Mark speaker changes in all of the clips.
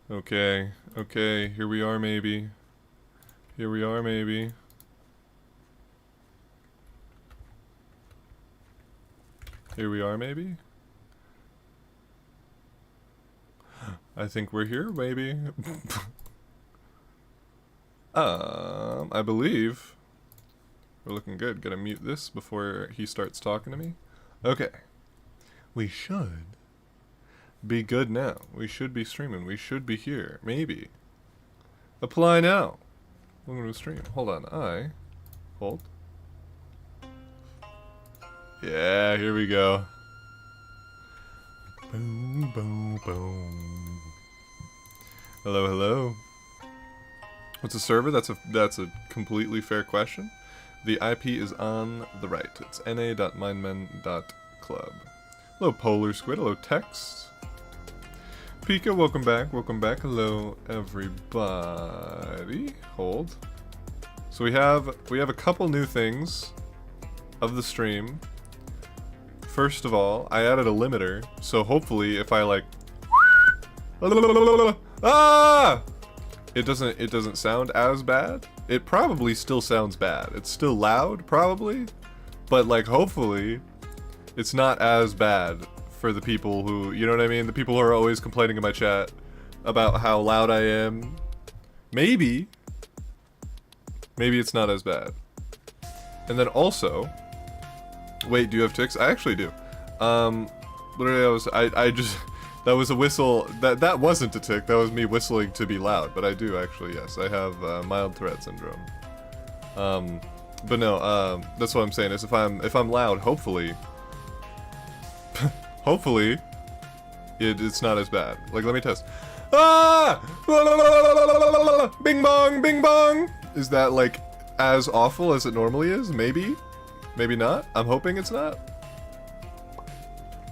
Speaker 1: Okay, okay, here we are maybe. Here we are maybe. Here we are maybe. I think we're here maybe. I believe we're looking good. Gotta mute this before he starts talking to me. Okay. We should be good now. We should be streaming. We should be here. Maybe. Apply now. Welcome to the stream. Hold on. Hold. Yeah, here we go. Boom, boom, boom. Hello, hello. What's a server? That's a completely fair question. The IP is on the right. It's na.mindmen.club. Hello, Polar Squid. Hello, Text. Pika, welcome back. Welcome back. Hello, everybody. Hold. So we have a couple new things of the stream. First of all, I added a limiter, so hopefully if I like it doesn't sound as bad. It probably still sounds bad. It's still loud, probably, but like hopefully it's not as bad for the people who, you know what I mean? The people who are always complaining in my chat about how loud I am. Maybe it's not as bad. And then also, wait, do you have ticks? I actually do. Literally, I just, that was a whistle. That wasn't a tick. That was me whistling to be loud. But I do actually, yes. I have mild Tourette syndrome. But no, that's what I'm saying. Is if I'm loud, hopefully, hopefully, it's not as bad. Like, let me test. Ah! Bing bong, bing bong. Is that like as awful as it normally is? Maybe. Maybe not. I'm hoping it's not.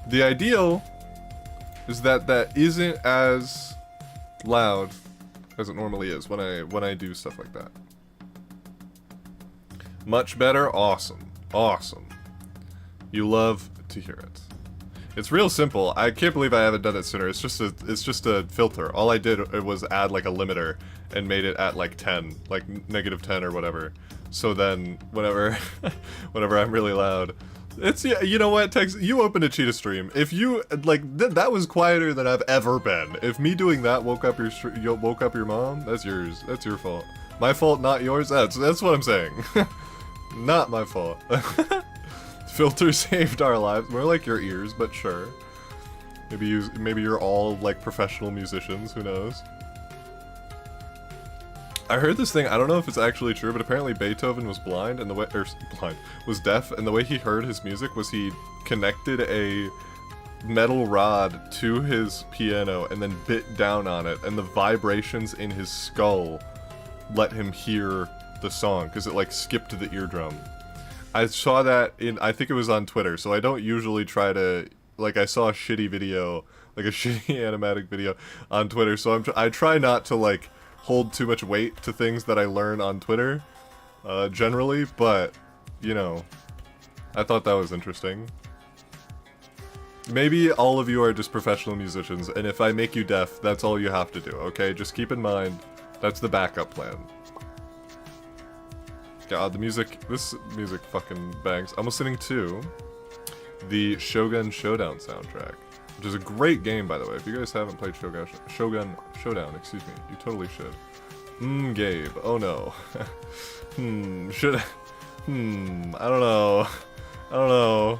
Speaker 1: The ideal is that isn't as loud as it normally is when I do stuff like that. Much better. Awesome. Awesome. You love to hear it. It's real simple. I can't believe I haven't done it sooner. It's just a filter. All I did was add like a limiter and made it at like 10, like -10 or whatever. So then, whenever I'm really loud, it's, yeah, you know what, Tex, you opened a Cheetahh stream. If you, like, that was quieter than I've ever been. If me doing that woke up your mom, that's yours. That's your fault. My fault, not yours? That's what I'm saying. Not my fault. Filter saved our lives. More like your ears, but sure. Maybe you're all, like, professional musicians, who knows? I heard this thing, I don't know if it's actually true, but apparently Beethoven was blind, and was deaf, and the way he heard his music was he connected a metal rod to his piano and then bit down on it, and the vibrations in his skull let him hear the song, because it like skipped to the eardrum. I saw that I think it was on Twitter, so I don't usually try to, like, I saw a shitty video, like a shitty animatic video on Twitter, so I try not to, like, hold too much weight to things that I learn on Twitter, generally, but, you know, I thought that was interesting. Maybe all of you are just professional musicians, and if I make you deaf, that's all you have to do, okay? Just keep in mind, that's the backup plan. God, this music fucking bangs. I'm listening to the Shogun Showdown soundtrack, which is a great game, by the way. If you guys haven't played Shogun Showdown, excuse me, you totally should. Gabe. Oh no. I don't know.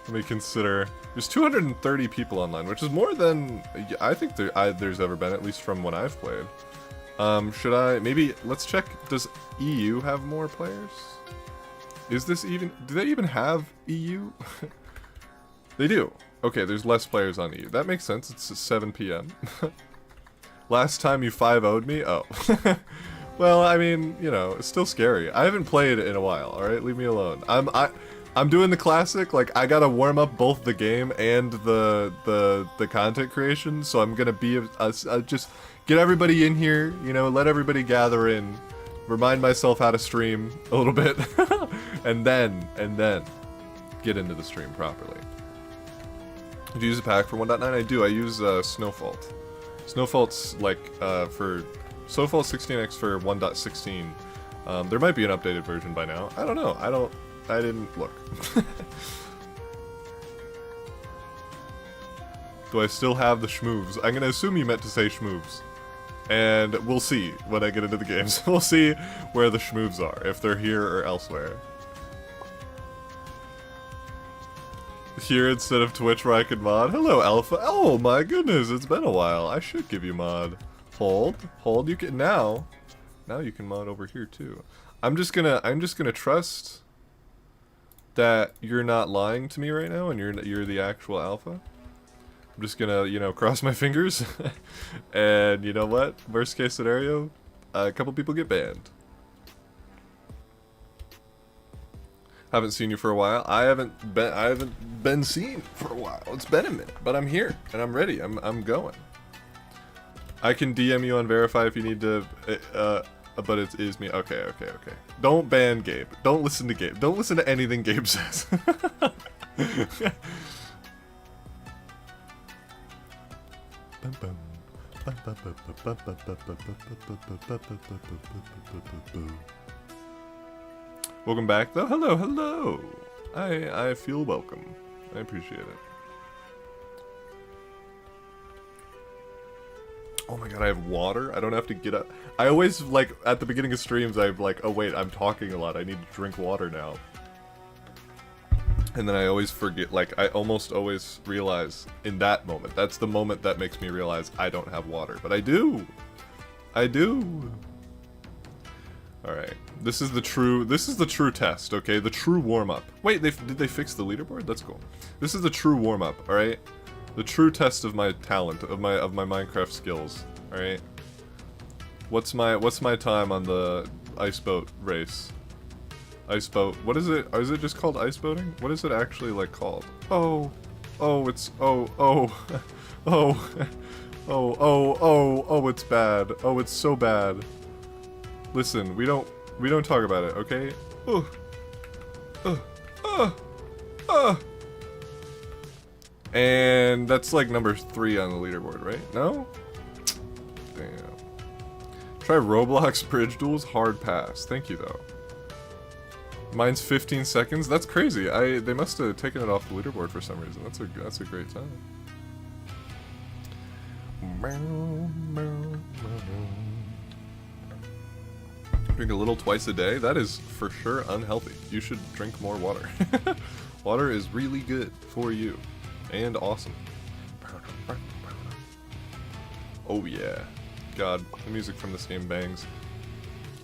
Speaker 1: Let me consider. There's 230 people online, which is more than I think there's ever been, at least from when I've played. Maybe, let's check, does EU have more players? Do they even have EU? They do. Okay, there's less players on EU. That makes sense, it's 7 PM. Last time you 5-0'd me? Oh. Well, I mean, you know, it's still scary. I haven't played in a while, alright? Leave me alone. I'm doing the classic, like, I gotta warm up both the game and the content creation, so I'm gonna be, just get everybody in here, you know, let everybody gather in, remind myself how to stream a little bit, and then get into the stream properly. Do you use a pack for 1.9? I do, I use Snowfault. Snowfall's like for Snowfall 16x for 1.16. There might be an updated version by now. I don't know. I didn't look. Do I still have the schmoves? I'm gonna assume you meant to say schmoves. And we'll see when I get into the games. We'll see where the schmoves are, if they're here or elsewhere. Here instead of Twitch where I can mod. Hello, Alpha. Oh my goodness, it's been a while. I should give you mod. Hold, you can now you can mod over here too. I'm just gonna trust that you're not lying to me right now and you're the actual Alpha. I'm just gonna, you know, cross my fingers. And you know what? Worst case scenario, a couple people get banned. Haven't seen you for a while. I haven't been seen for a while. It's been a minute, but I'm here and I'm ready. I'm going. I can DM you on Verify if you need to, but it is me. Okay. Don't ban Gabe. Don't listen to Gabe. Don't listen to anything Gabe says. Welcome back though. Hello. I feel welcome. I appreciate it. Oh my god, I have water? I don't have to get up. I always, like, at the beginning of streams, I'm like, oh wait, I'm talking a lot. I need to drink water now. And then I always forget, like, I almost always realize in that moment. That's the moment that makes me realize I don't have water. But I do! I do! Alright. This is the true test, okay? The true warm-up. Wait, did they fix the leaderboard? That's cool. This is the true warm-up, alright? The true test of my talent, of my Minecraft skills, alright? What's my time on the ice boat race? Ice boat. What is it? Is it just called ice boating? What is it actually like called? Oh, it's it's bad. Oh, it's so bad. Listen, we don't talk about it, okay? And that's like number 3 on the leaderboard, right? No? Damn. Try Roblox Bridge Duels, hard pass. Thank you though. Mine's 15 seconds? That's crazy. They must have taken it off the leaderboard for some reason. That's a great time. Drink a little twice a day? That is for sure unhealthy. You should drink more water. Water is really good for you. And awesome. Oh yeah. God, the music from this game bangs.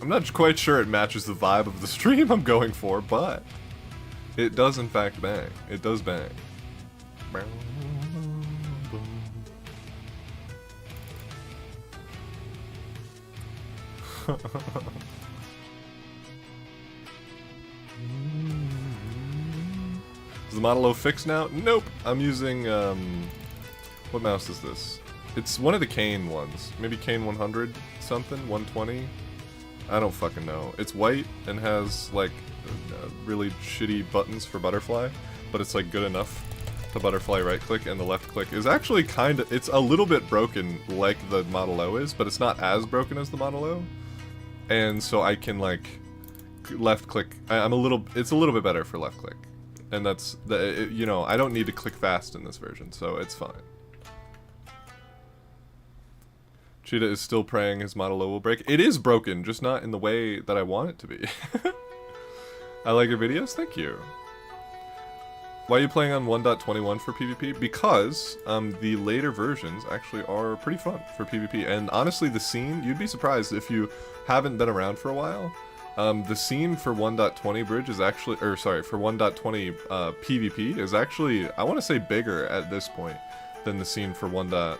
Speaker 1: I'm not quite sure it matches the vibe of the stream I'm going for, but it does in fact bang. It does bang. Is the Model O fixed now? Nope. I'm using, what mouse is this? It's one of the Kane ones. Maybe Kane 100 something? 120? I don't fucking know. It's white and has, like, really shitty buttons for butterfly, but it's, like, good enough to butterfly right-click, and the left-click is actually kinda... It's a little bit broken like the Model O is, but it's not as broken as the Model O. And so I can, like, left-click... It's a little bit better for left-click. And that's, you know, I don't need to click fast in this version, so it's fine. Cheetah is still praying his Model O will break. It is broken, just not in the way that I want it to be. I like your videos, thank you. Why are you playing on 1.21 for PvP? Because the later versions actually are pretty fun for PvP. And honestly, the scene, you'd be surprised if you haven't been around for a while. The scene for 1.20 bridge is actually, or sorry, for 1.20 PvP is actually, I want to say bigger at this point than the scene for 1.8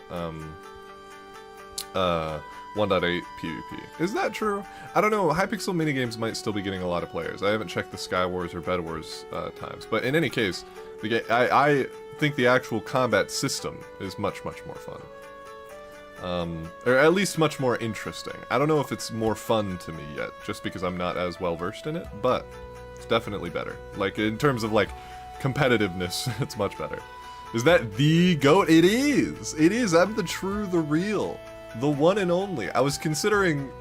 Speaker 1: PvP. Is that true? I don't know. Hypixel minigames might still be getting a lot of players. I haven't checked the Sky Wars or Bed Wars times, but in any case, I think the actual combat system is much more fun. Or at least much more interesting. I don't know if it's more fun to me yet, just because I'm not as well versed in it, but it's definitely better. Like, in terms of, like, competitiveness, it's much better. Is that the GOAT? It is! It is! I'm the true, the real. The one and only. I was considering...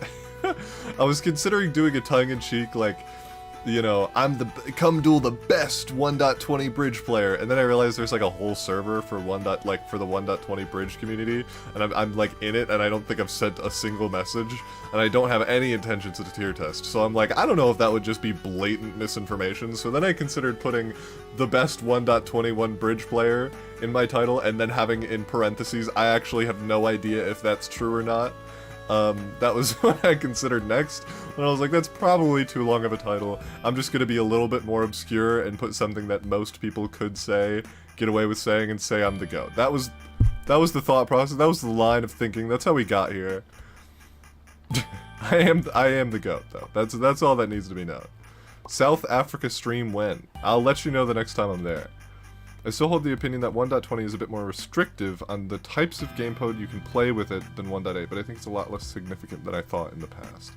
Speaker 1: I was considering doing a tongue-in-cheek, like, you know, I'm the come duel the best 1.20 bridge player, and then I realized there's like a whole server for for the 1.20 bridge community, and I'm like in it, and I don't think I've sent a single message, and I don't have any intentions to tier test. So I'm like, I don't know if that would just be blatant misinformation. So then I considered putting the best 1.21 bridge player in my title, and then having in parentheses, I actually have no idea if that's true or not. That was what I considered next, and I was like, that's probably too long of a title. I'm just gonna be a little bit more obscure and put something that most people could say, get away with saying, and say I'm the GOAT. That was the thought process, that was the line of thinking, that's how we got here. I am the GOAT, though. That's all that needs to be known. South Africa stream when? I'll let you know the next time I'm there. I still hold the opinion that 1.20 is a bit more restrictive on the types of game code you can play with it than 1.8, but I think it's a lot less significant than I thought in the past.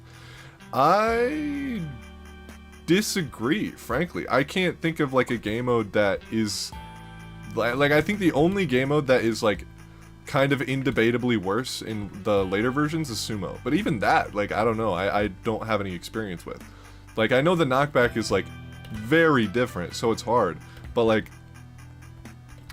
Speaker 1: I disagree, frankly. I can't think of like a game mode that is... Like, I think the only game mode that is like kind of indebatably worse in the later versions is Sumo. But even that, like, I don't know, I don't have any experience with. Like, I know the knockback is like very different, so it's hard, but like,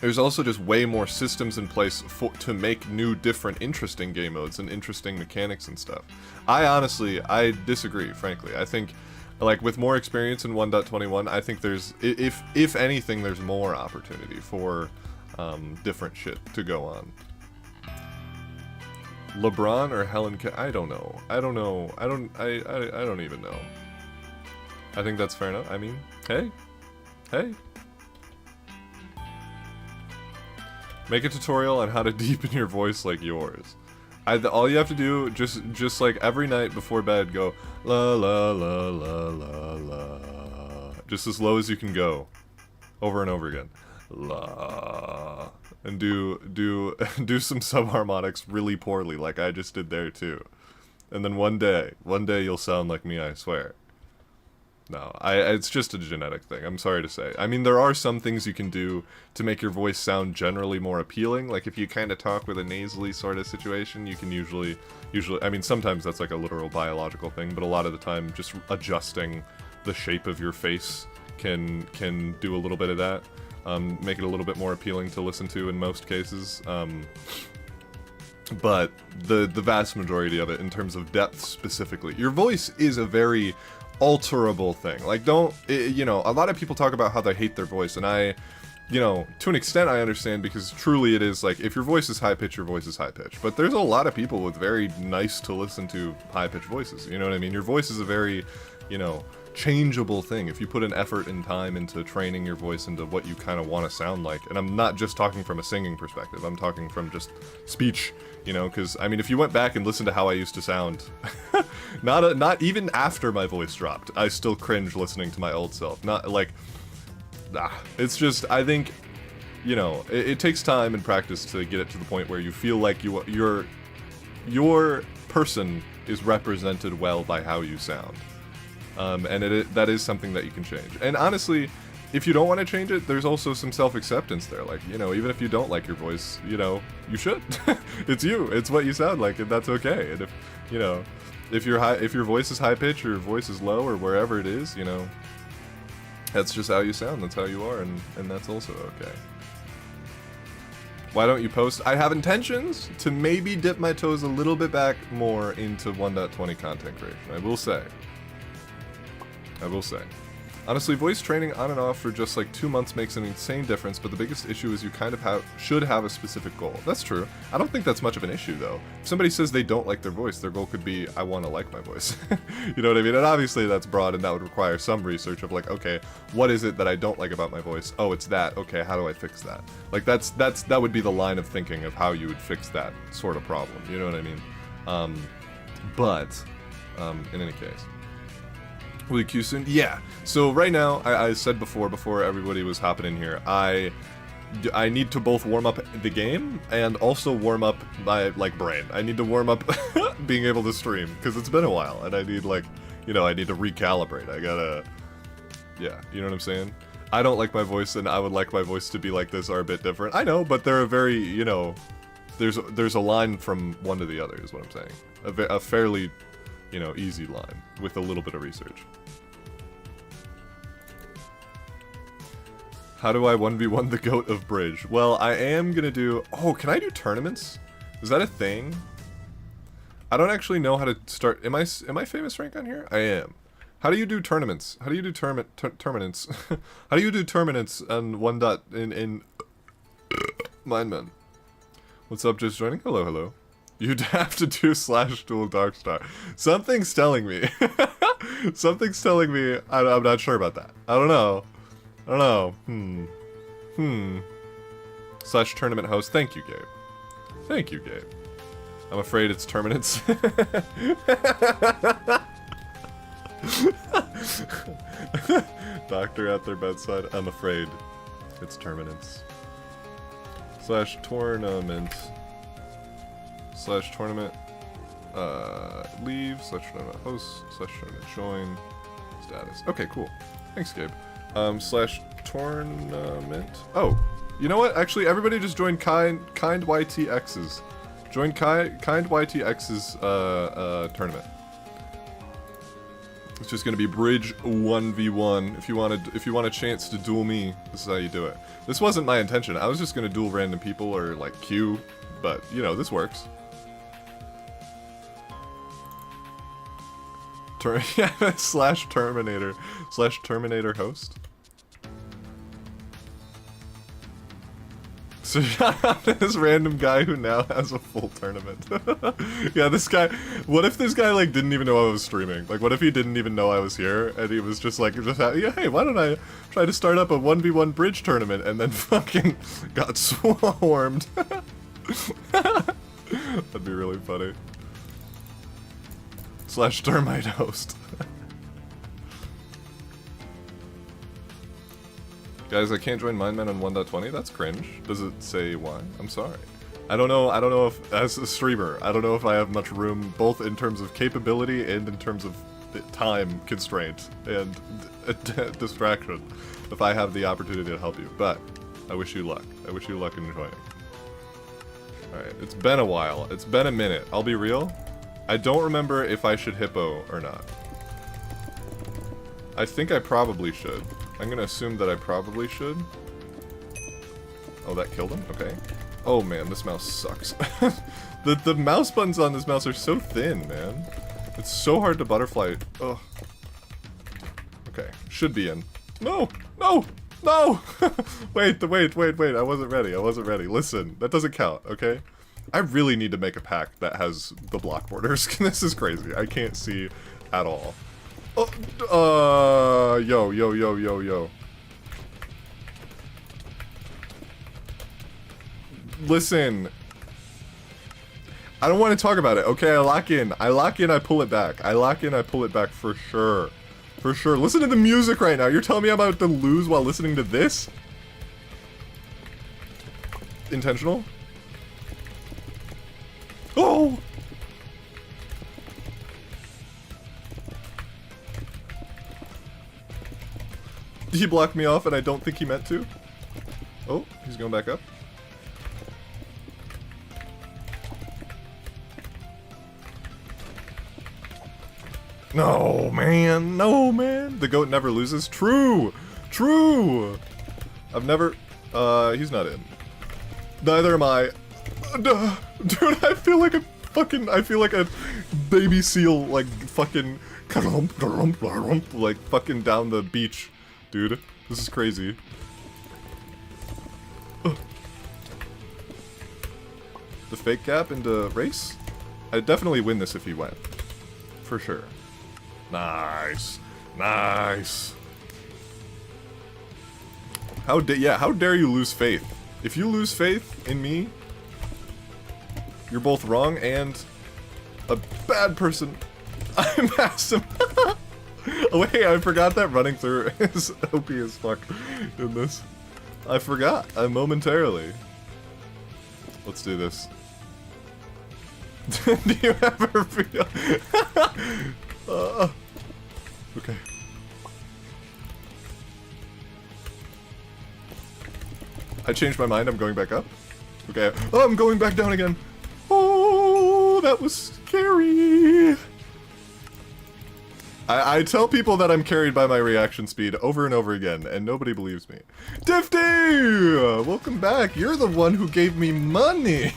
Speaker 1: there's also just way more systems in place to make new, different, interesting game modes and interesting mechanics and stuff. I disagree, frankly. I think, like, with more experience in 1.21, I think there's, if anything, there's more opportunity for different shit to go on. LeBron or Helen I don't know. I don't even know. I think that's fair enough. I mean, hey. Make a tutorial on how to deepen your voice like yours. All you have to do, just like every night before bed, go la la la la la la, just as low as you can go, over and over again, la, and do some subharmonics really poorly, like I just did there too, and then one day you'll sound like me, I swear. No, it's just a genetic thing, I'm sorry to say. I mean, there are some things you can do to make your voice sound generally more appealing. Like, if you kind of talk with a nasally sort of situation, you can usually, I mean, sometimes that's like a literal biological thing, but a lot of the time, just adjusting the shape of your face can do a little bit of that. Make it a little bit more appealing to listen to in most cases. But the vast majority of it, in terms of depth specifically, your voice is a very alterable thing. Like, you know, a lot of people talk about how they hate their voice, and I, you know, to an extent I understand, because truly it is like, if your voice is high pitched, your voice is high pitched. But there's a lot of people with very nice to listen to high pitched voices, you know what I mean? Your voice is a very, you know, changeable thing. If you put an effort and time into training your voice into what you kind of want to sound like, and I'm not just talking from a singing perspective, I'm talking from just speech, you know, because I mean, if you went back and listened to how I used to sound, not even after my voice dropped, I still cringe listening to my old self. Not like, it's just, I think, you know, it takes time and practice to get it to the point where you feel like your person is represented well by how you sound. And that is something that you can change. And honestly, if you don't want to change it, there's also some self-acceptance there. Like, you know, even if you don't like your voice, you know, you should. It's you. It's what you sound like, and that's okay. And if, you know, if your voice is high pitched or your voice is low or wherever it is, you know, that's just how you sound. That's how you are, and that's also okay. Why don't you post? I have intentions to maybe dip my toes a little bit back more into 1.20 content creation. I will say. Honestly, voice training on and off for just like 2 months makes an insane difference, but the biggest issue is you kind of should have a specific goal. That's true. I don't think that's much of an issue, though. If somebody says they don't like their voice, their goal could be, I want to like my voice. You know what I mean? And obviously that's broad, and that would require some research of like, okay, what is it that I don't like about my voice? Oh, it's that. Okay, how do I fix that? Like, that would be the line of thinking of how you would fix that sort of problem. You know what I mean? In any case. Will you queue soon? Yeah. So right now, I said before everybody was hopping in here, I need to both warm up the game and also warm up my, like, brain. I need to warm up being able to stream, because it's been a while, and I need, like, you know, I need to recalibrate. I gotta, yeah, you know what I'm saying? I don't like my voice, and I would like my voice to be like this, are a bit different. I know, but they're a very, you know, there's a line from one to the other, is what I'm saying. A fairly, you know, easy line with a little bit of research. How do I 1v1 the GOAT of Bridge? Well, I am gonna do... Oh, can I do tournaments? Is that a thing? I don't actually know how to start... Am I famous rank on here? I am. How do you do tournaments? How do you do tournaments? How do you do tournaments on one dot in Mindman? What's up, just joining? Hello, hello. You'd have to do /duel Darkstar. Something's telling me. Something's telling me I'm not sure about that. I don't know. I don't know. / tournament host. Thank you, Gabe. Thank you, Gabe. I'm afraid it's tournaments. Doctor at their bedside. I'm afraid it's tournaments. /tournament. /tournament. Leave. /tournament host. /tournament join. Status. Okay, cool. Thanks, Gabe. /tournament. Oh, you know what? Actually, everybody just join kind YTX's. Join kind YTX's tournament. It's just gonna be bridge 1v1. If you want a chance to duel me, this is how you do it. This wasn't my intention. I was just gonna duel random people or like queue, but you know, this works. /Terminator host. So this random guy who now has a full tournament. Yeah, this guy. What if this guy like didn't even know I was streaming? Like, what if he didn't even know I was here and he was just like, yeah, hey, why don't I try to start up a 1v1 bridge tournament and then fucking got swarmed? That'd be really funny. /termite host. Guys, I can't join Mindman on 1.20. That's cringe. Does it say why? I'm sorry. I don't know if, as a streamer, I don't know if I have much room, both in terms of capability and in terms of time constraint and distraction, if I have the opportunity to help you. But I wish you luck. I wish you luck in joining. Alright, it's been a while. It's been a minute. I'll be real. I don't remember if I should Hippo or not. I think I probably should. I'm gonna assume that I probably should. Oh, that killed him? Okay. Oh man, this mouse sucks. the mouse buttons on this mouse are so thin, man. It's so hard to butterfly. Ugh. Okay, should be in. No! No! No! wait, I wasn't ready. Listen, that doesn't count, okay? I really need to make a pack that has the block borders. This is crazy. I can't see at all. Oh, yo. Listen. I don't want to talk about it, okay? I lock in, I pull it back. I lock in, I pull it back for sure. For sure. Listen to the music right now. You're telling me I'm about to lose while listening to this? Intentional? Oh! He blocked me off and I don't think he meant to. Oh, he's going back up. No, man. No, man. The goat never loses. True. True. I've never... he's not in. Neither am I. Dude, I feel like a fucking... I feel like a baby seal, like, fucking... Like, fucking down the beach. Dude, this is crazy. The fake gap into race? I'd definitely win this if he went. For sure. Nice. Nice. How dare you lose faith? If you lose faith in me, you're both wrong and a bad person. I masked him. Oh wait, I forgot that running through is OP as fuck in this. I forgot. Momentarily. Let's do this. Do you ever feel... okay. I changed my mind, I'm going back up. Okay, oh, I'm going back down again. Oh, that was scary. I tell people that I'm carried by my reaction speed over and over again, and nobody believes me. Difty! Welcome back. You're the one who gave me money.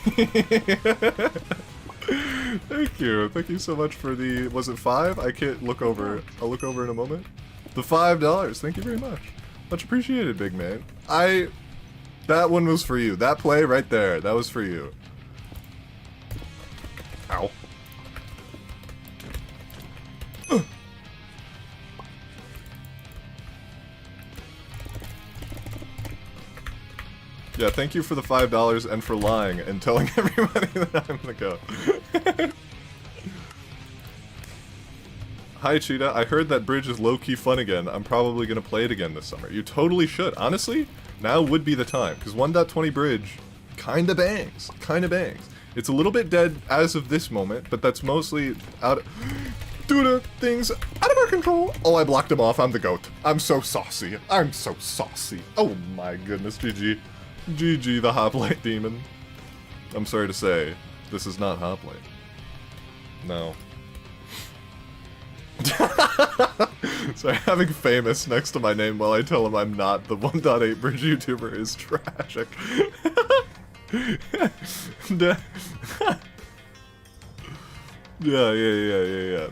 Speaker 1: Thank you. Thank you so much for the... Was it 5? I can't look over. I'll look over in a moment. The $5. Thank you very much. Much appreciated, big man. That one was for you. That play right there. That was for you. Ow. Yeah, thank you for the $5 and for lying and telling everybody that I'm gonna go. Hi, Cheetah. I heard that bridge is low-key fun again. I'm probably gonna play it again this summer. You totally should. Honestly, now would be the time, because 1.20 bridge kinda bangs. Kinda bangs. It's a little bit dead as of this moment, but that's mostly due to things out of our control. Oh, I blocked him off. I'm the GOAT. I'm so saucy. I'm so saucy. Oh my goodness, GG. GG, the hoplite demon. I'm sorry to say, this is not hoplite. No. Sorry, having famous next to my name while I tell him I'm not the 1.8 bridge YouTuber is tragic. Yeah.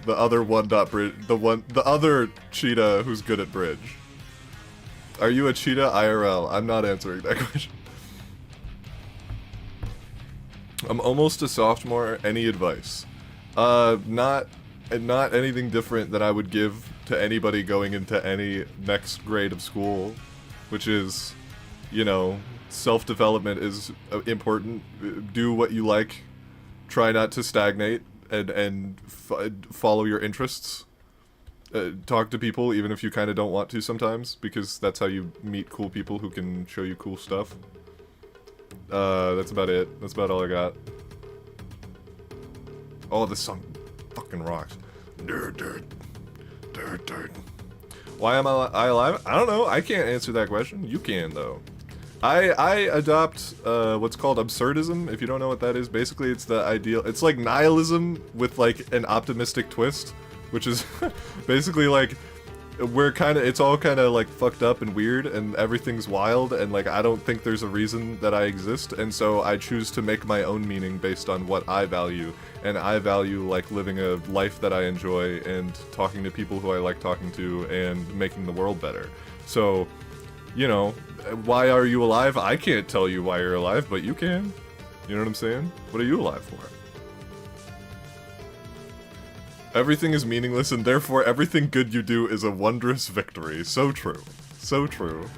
Speaker 1: The other 1.bridge, the other cheetah who's good at bridge. Are you a cheetah IRL? I'm not answering that question. I'm almost a sophomore. Any advice? Not anything different than I would give to anybody going into any next grade of school, which is, you know, self-development is important. Do what you like. Try not to stagnate and follow your interests. Talk to people even if you kind of don't want to sometimes, because that's how you meet cool people who can show you cool stuff. That's about it. That's about all I got. Oh, this song fucking rocks. Dirt. Why am I alive? I don't know. I can't answer that question. You can, though. I adopt what's called absurdism. If you don't know what that is, basically it's the ideal. It's like nihilism with like an optimistic twist, which is basically like it's all kind of like fucked up and weird and everything's wild and like I don't think there's a reason that I exist, and so I choose to make my own meaning based on what I value, and I value like living a life that I enjoy and talking to people who I like talking to and making the world better. So, you know, why are you alive? I can't tell you why you're alive, but you can. You know what I'm saying? What are you alive for? Everything is meaningless, and therefore everything good you do is a wondrous victory. So true. So true.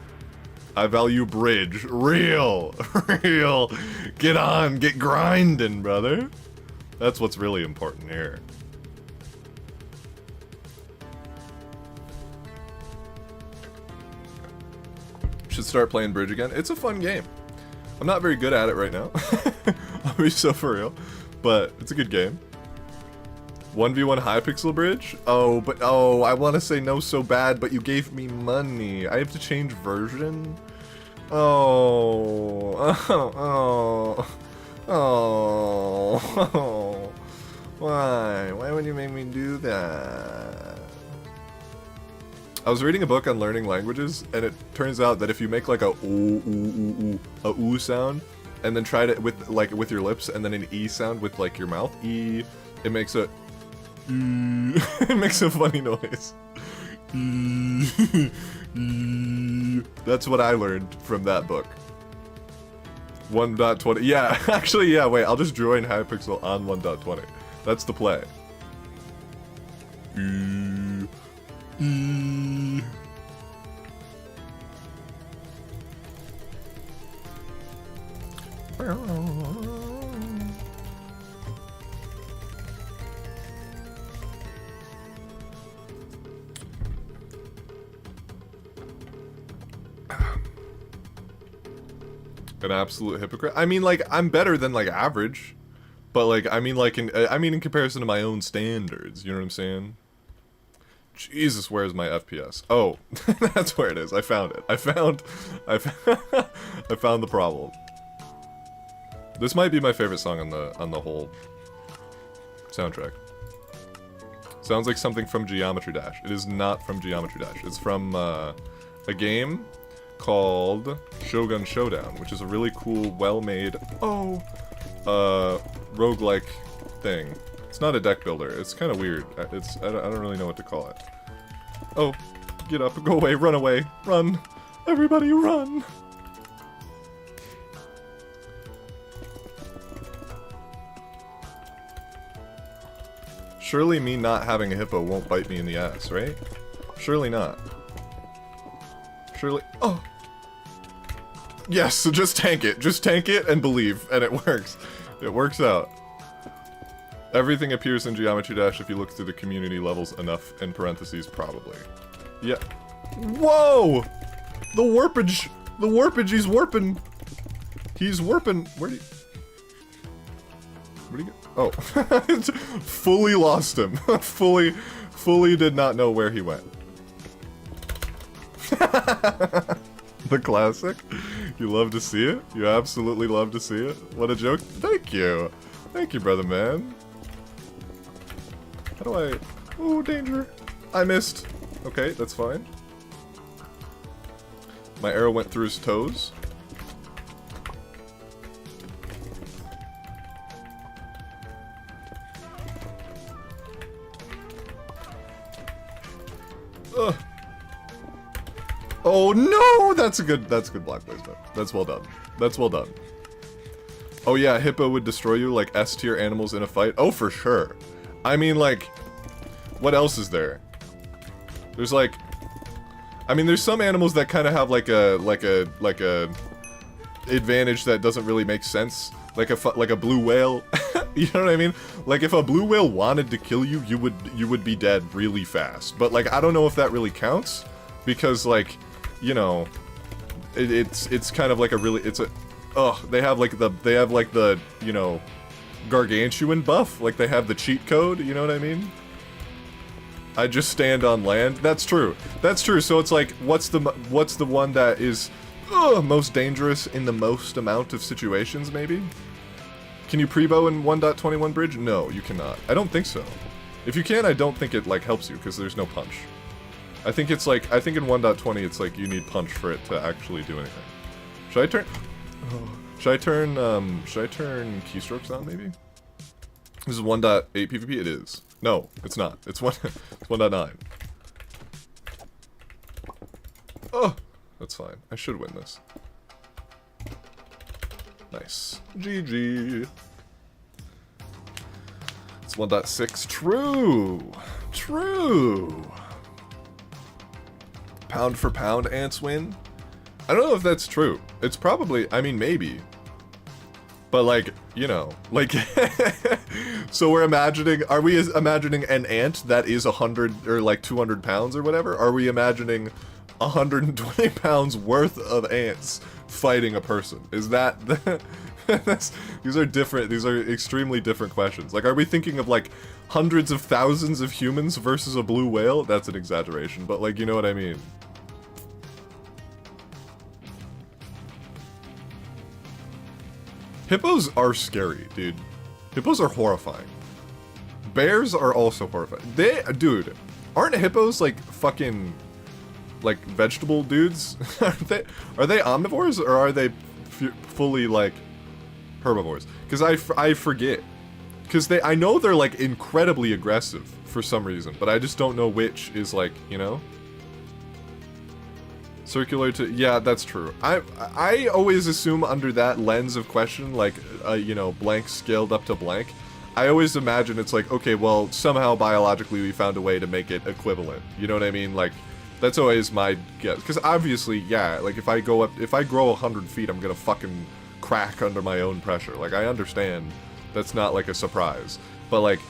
Speaker 1: I value bridge. Real. Real. Get on. Get grinding, brother. That's what's really important here. Should start playing bridge again. It's a fun game. I'm not very good at it right now. I'll be so for real. But it's a good game. 1v1 Hypixel bridge? Oh, but I want to say no so bad, but you gave me money. I have to change version? Oh. Why? Why would you make me do that? I was reading a book on learning languages, and it turns out that if you make like a ooh sound, and then try it with your lips, and then an e sound with like your mouth, it makes a it makes a funny noise. That's what I learned from that book. 1.20. Yeah, actually, yeah, wait, I'll just join Hypixel on 1.20. That's the play. An absolute hypocrite. I mean, like, I'm better than like average, but like, I mean, like, in comparison to my own standards, you know what I'm saying? Jesus, where's my FPS? Oh, that's where it is. I found it. I found the problem. This might be my favorite song on the whole soundtrack. Sounds like something from Geometry Dash. It is not from Geometry Dash. It's from a game called Shogun Showdown, which is a really cool, well-made, roguelike thing. It's not a deck builder. It's kind of weird. I don't really know what to call it. Oh, get up, go away, run away, run. Everybody run. Surely me not having a hippo won't bite me in the ass, right? Surely not. Surely... Oh! Yes, so just tank it. Just tank it and believe, and it works. It works out. Everything appears in Geometry Dash if you look through the community levels enough, in parentheses, probably. Yeah. Whoa! The warpage! The warpage, he's warping! He's warping. Where'd he... Where'd he go? Oh. Fully lost him. fully did not know where he went. The classic? You love to see it? You absolutely love to see it? What a joke. Thank you. Thank you, brother man. How do I... Oh, danger. I missed. Okay, that's fine. My arrow went through his toes. Ugh. Oh no! That's good block placement. That's well done. That's well done. Oh yeah, Hippo would destroy you like S-tier animals in a fight. Oh, for sure. I mean, like, what else is there? There's like, I mean, there's some animals that kind of have like a advantage that doesn't really make sense. Like a blue whale. You know what I mean? Like if a blue whale wanted to kill you, you would be dead really fast. But like I don't know if that really counts because like, you know, it's kind of like a really they have like the you know, gargantuan buff, like they have the cheat code, you know what I mean? I just stand on land. That's true. That's true. So it's like what's the one that is most dangerous in the most amount of situations maybe? Can you pre-bow in 1.21 bridge? No, you cannot. I don't think so. If you can, I don't think it like helps you because there's no punch. I think it's like in 1.20 it's like you need punch for it to actually do anything. Should I turn keystrokes on maybe? This is 1.8 PvP? It is. No, it's not. It's 1.9. Oh, that's fine. I should win this. Nice. GG. It's 1.6. True. True. Pound for pound, ants win? I don't know if that's true. It's probably, I mean, maybe. But like, you know, like, so we're imagining, are we imagining an ant that is 100 or like 200 pounds or whatever? Are we imagining 120 pounds worth of ants fighting a person? Is that, these are different, these are extremely different questions. Like, are we thinking of like hundreds of thousands of humans versus a blue whale? That's an exaggeration, but like, you know what I mean? Hippos are scary, dude. Hippos are horrifying. Bears are also horrifying. Dude, aren't hippos like fucking, like vegetable dudes? Are they omnivores or are they fully like herbivores? Because I forget. Because I know they're like incredibly aggressive for some reason, but I just don't know which is like, you know? Circular to, yeah, that's true. I always assume under that lens of question, like, you know, blank scaled up to blank, I always imagine it's like, okay, well, somehow biologically we found a way to make it equivalent. You know what I mean? Like, that's always my guess. Because obviously, yeah, like if I grow 100 feet, I'm gonna fucking crack under my own pressure. Like, I understand that's not like a surprise. But like,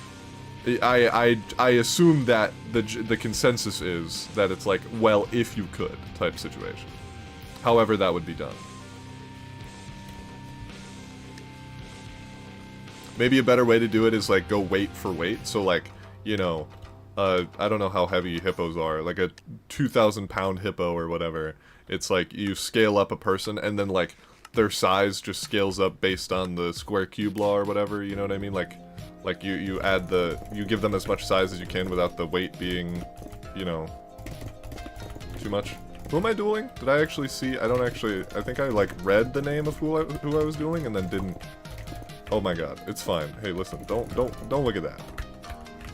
Speaker 1: I assume that the consensus is that it's like, well, if you could type situation. However that would be done. Maybe a better way to do it is like go weight for weight. So like, you know, I don't know how heavy hippos are, like a 2,000-pound hippo or whatever. It's like you scale up a person and then like their size just scales up based on the square cube law or whatever, you know what I mean? Like you add you give them as much size as you can without the weight being, you know, too much. Who am I dueling? Did I actually see? I think I like read the name of who I was dueling and then didn't. Oh my god, it's fine. Hey, listen, don't look at that.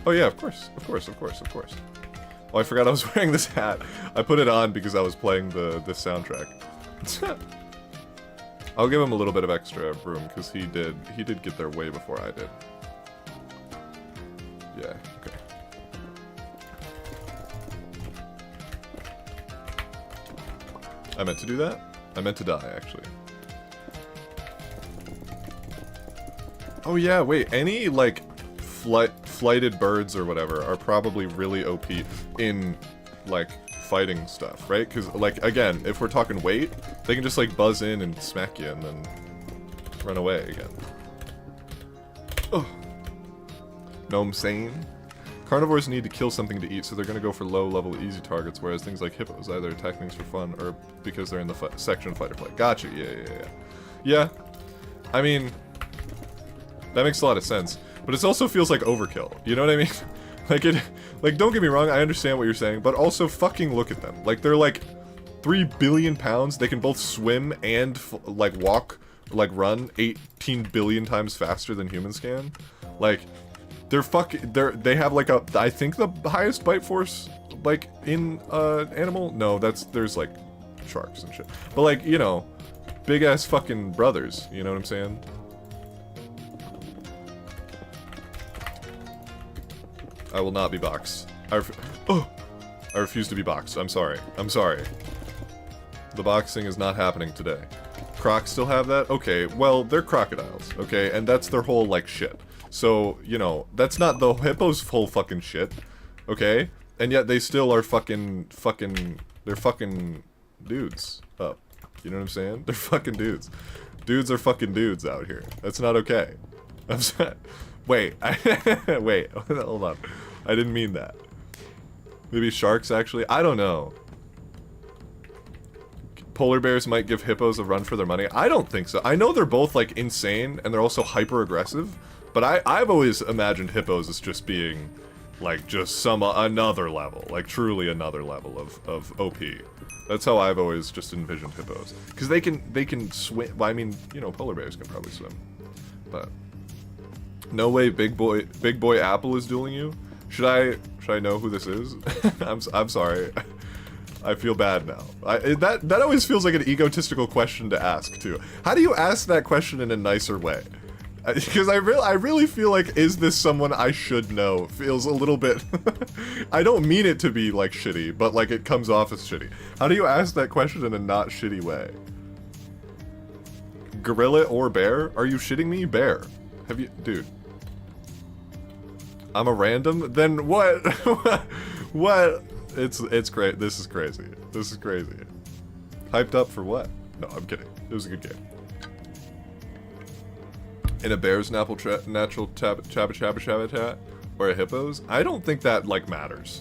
Speaker 1: Oh yeah, of course. Oh, I forgot I was wearing this hat. I put it on because I was playing this soundtrack. I'll give him a little bit of extra room because he did get there way before I did. Yeah, okay. I meant to do that? I meant to die, actually. Oh yeah, wait, any, like, flighted birds or whatever are probably really OP in, like, fighting stuff, right? Because, like, again, if we're talking weight, they can just, like, buzz in and smack you and then run away again. Oh. Know what I'm saying? Carnivores need to kill something to eat, so they're gonna go for low-level, easy targets, whereas things like hippos either attack things for fun or because they're in the section fight or flight. Gotcha, yeah. Yeah, I mean, that makes a lot of sense. But it also feels like overkill, you know what I mean? Like, don't get me wrong, I understand what you're saying, but also fucking look at them. Like, they're like 3 billion pounds, they can both swim and, like, walk, like, run 18 billion times faster than humans can. Like, they have, like, I think the highest bite force, like, in, animal? No, there's, like, sharks and shit. But, like, you know, big-ass fucking brothers, you know what I'm saying? I will not be boxed. I refuse to be boxed. I'm sorry. The boxing is not happening today. Crocs still have that? Okay, well, they're crocodiles, okay? And that's their whole, like, shit. So, you know, that's not the hippo's whole fucking shit, okay? And yet they still are they're fucking dudes up. You know what I'm saying? They're fucking dudes. Dudes are fucking dudes out here. That's not okay. I'm sorry. Wait, wait, hold on. I didn't mean that. Maybe sharks, actually? I don't know. Polar bears might give hippos a run for their money. I don't think so. I know they're both, like, insane, and they're also hyper-aggressive, but I've always imagined hippos as just being, like, just another level. Like, truly another level of OP. That's how I've always just envisioned hippos. Because they can swim. Well, I mean, you know, polar bears can probably swim. But no way Big Boy Apple is dueling you? Should I know who this is? I'm sorry. I feel bad now. That always feels like an egotistical question to ask too. How do you ask that question in a nicer way? Because I really feel like, is this someone I should know? Feels a little bit I don't mean it to be like shitty, but like it comes off as shitty. How do you ask that question in a not shitty way? Gorilla or bear? Are you shitting me? Bear. Have you, dude? I'm a random? Then what? What? It's great. This is crazy. This is crazy. Hyped up for what? No, I'm kidding. It was a good game. In a bear's natural habitat or a hippo's? I don't think that, like, matters.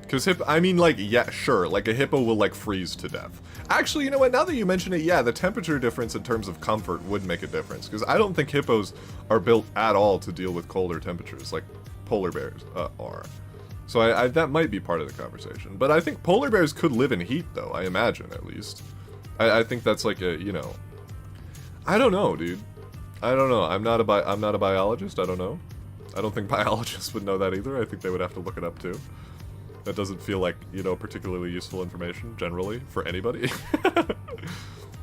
Speaker 1: Because I mean, like, yeah, sure, like, a hippo will, like, freeze to death. Actually, you know what, now that you mention it, yeah, the temperature difference in terms of comfort would make a difference. Because I don't think hippos are built at all to deal with colder temperatures, like polar bears are. So that might be part of the conversation. But I think polar bears could live in heat, though, I imagine, at least. I think that's like a, you know... I don't know, dude. I don't know. I'm not a biologist, I don't know. I don't think biologists would know that either. I think they would have to look it up, too. That doesn't feel like, you know, particularly useful information, generally, for anybody.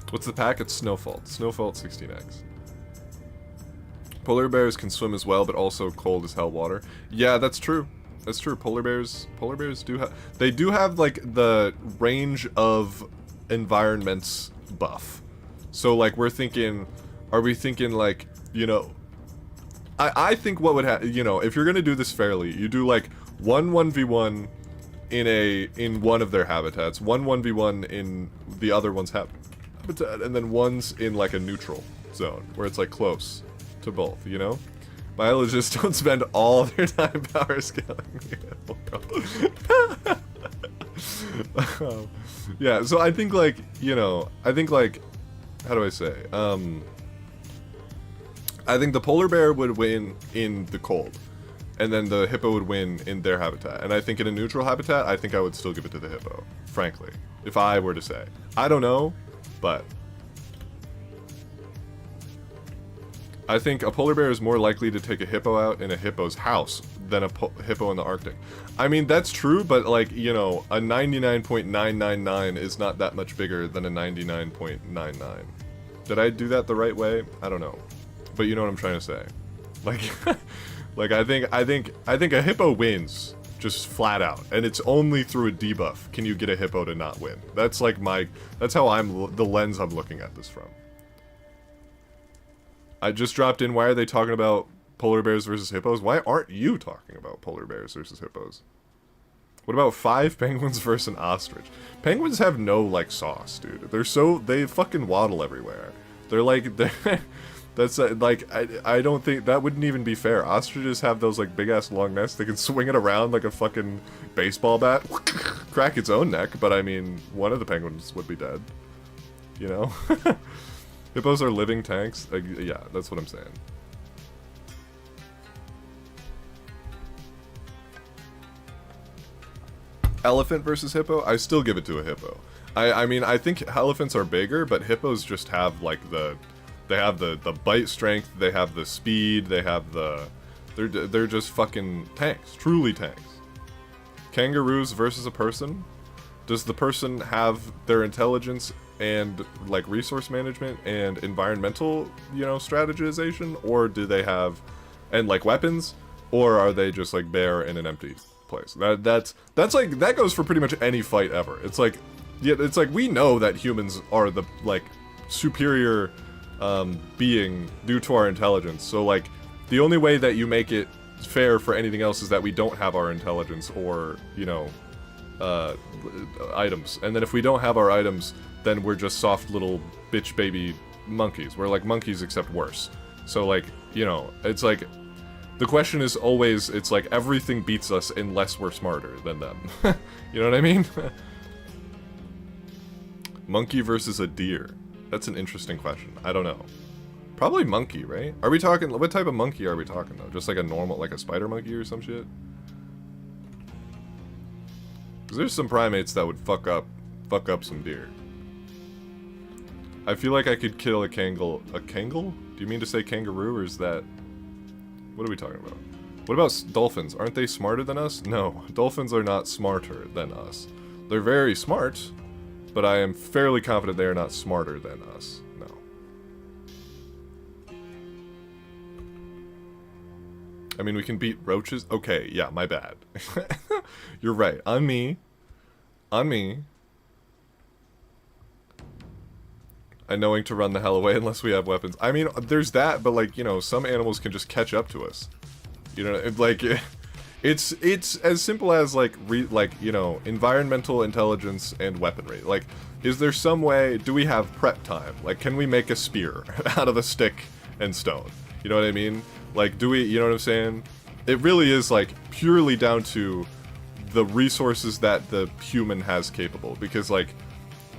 Speaker 1: What's the pack? It's Snowfault. Snowfault 16x. Polar bears can swim as well, but also cold as hell water. Yeah, that's true. That's true. Polar bears do have... They do have, like, the range of environments buff. So, like, we're thinking... Are we thinking, like, you know... I think what would happen... You know, if you're gonna do this fairly, you do, like, 1v1 in one of their habitats, 1v1 in the other one's habitat, and then one's in, like, a neutral zone, where it's, like, close to both, you know? Biologists don't spend all their time power scaling. Yeah, so I think like, you know, I think like, how do I say? I think the polar bear would win in the cold, and then the hippo would win in their habitat. And I think in a neutral habitat, I think I would still give it to the hippo, frankly, if I were to say. I don't know, but I think a polar bear is more likely to take a hippo out in a hippo's house than a hippo in the Arctic. I mean, that's true, but like, you know, a 99.999 is not that much bigger than a 99.99. Did I do that the right way? I don't know. But you know what I'm trying to say. Like, like I think a hippo wins just flat out, and it's only through a debuff can you get a hippo to not win. That's like that's how the lens I'm looking at this from. I just dropped in. Why are they talking about polar bears versus hippos? Why aren't you talking about polar bears versus hippos? What about 5 penguins versus an ostrich? Penguins have no like sauce, dude. They fucking waddle everywhere. They're like that's like I don't think that wouldn't even be fair. Ostriches have those like big ass long necks. They can swing it around like a fucking baseball bat, crack its own neck. But I mean, one of the penguins would be dead. You know. Hippos are living tanks? Yeah, that's what I'm saying. Elephant versus hippo? I still give it to a hippo. I mean, I think elephants are bigger, but hippos just have, like, they have the bite strength, they have the speed, they have the... They're just fucking tanks. Truly tanks. Kangaroos versus a person? Does the person have their intelligence and like resource management and environmental, you know, strategization, or do they have and like weapons, or are they just like bare in an empty place? That's like that goes for pretty much any fight ever. It's like, yeah, it's like we know that humans are the like superior being due to our intelligence. So like the only way that you make it fair for anything else is that we don't have our intelligence or, you know, items. And then if we don't have our items, then we're just soft little bitch baby monkeys. We're like monkeys except worse. So like, you know, it's like the question is always, it's like everything beats us unless we're smarter than them. You know what I mean? Monkey versus a deer. That's an interesting question. I don't know. Probably monkey, right? Are we talking, what type of monkey are we talking though? Just like a normal, like a spider monkey or some shit? Because there's some primates that would fuck up some deer. I feel like I could kill a kangle. A kangle? Do you mean to say kangaroo, or is that... What are we talking about? What about dolphins? Aren't they smarter than us? No, dolphins are not smarter than us. They're very smart, but I am fairly confident they are not smarter than us. No. I mean, we can beat roaches? Okay, yeah, my bad. You're right. On me. On me. And knowing to run the hell away unless we have weapons. I mean, there's that, but like, you know, some animals can just catch up to us. You know, like, it's as simple as like, you know, environmental intelligence and weaponry. Like, is there some way, do we have prep time? Like, can we make a spear out of a stick and stone? You know what I mean? Like, do we, you know what I'm saying? It really is like purely down to the resources that the human has capable. Because like,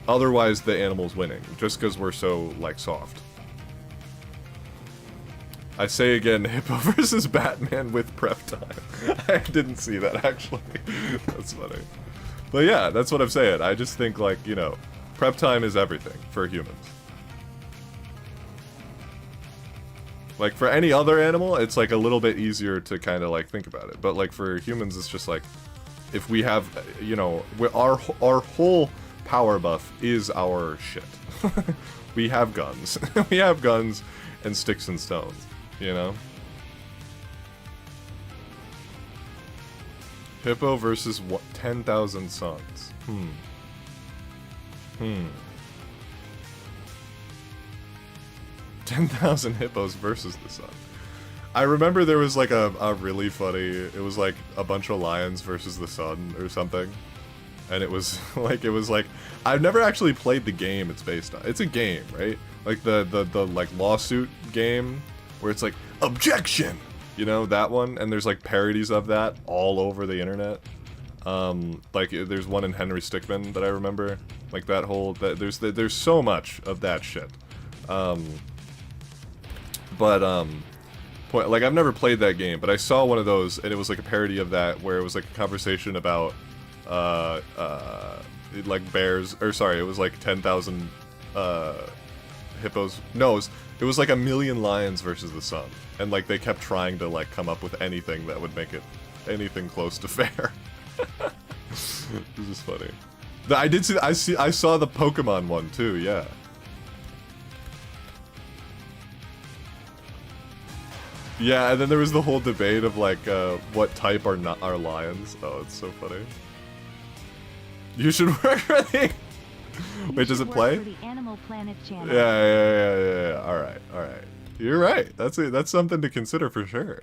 Speaker 1: otherwise, the animal's winning, just because we're so, like, soft. I say again, Hippo versus Batman with prep time. I didn't see that, actually. That's funny. But yeah, that's what I'm saying. I just think, like, you know, prep time is everything for humans. Like, for any other animal, it's, like, a little bit easier to kind of, like, think about it. But, like, for humans, it's just, like, if we have, you know, our whole... power buff is our shit. We have guns. We have guns and sticks and stones, you know? Hippo versus 10,000 suns. 10,000 hippos versus the sun. I remember there was like a really funny, it was like a bunch of lions versus the sun or something. And it was like, I've never actually played the game it's based on. It's a game, right? Like the like lawsuit game where it's like, objection! You know, that one? And there's like parodies of that all over the internet. Like there's one in Henry Stickmin that I remember. Like that whole there's so much of that shit. Like I've never played that game, but I saw one of those and it was like a parody of that where it was like a conversation about like bears, or sorry, it was like 10,000 hippos. No, it was like 1,000,000 lions versus the sun, and like they kept trying to like come up with anything that would make it anything close to fair. This is funny. I saw the Pokemon one too. Yeah. Yeah, and then there was the whole debate of like what type are lions. Oh, it's so funny. You should work for the. Wait, does it play?
Speaker 2: For the Animal Planet channel.
Speaker 1: Yeah. All right. You're right. That's something to consider for sure.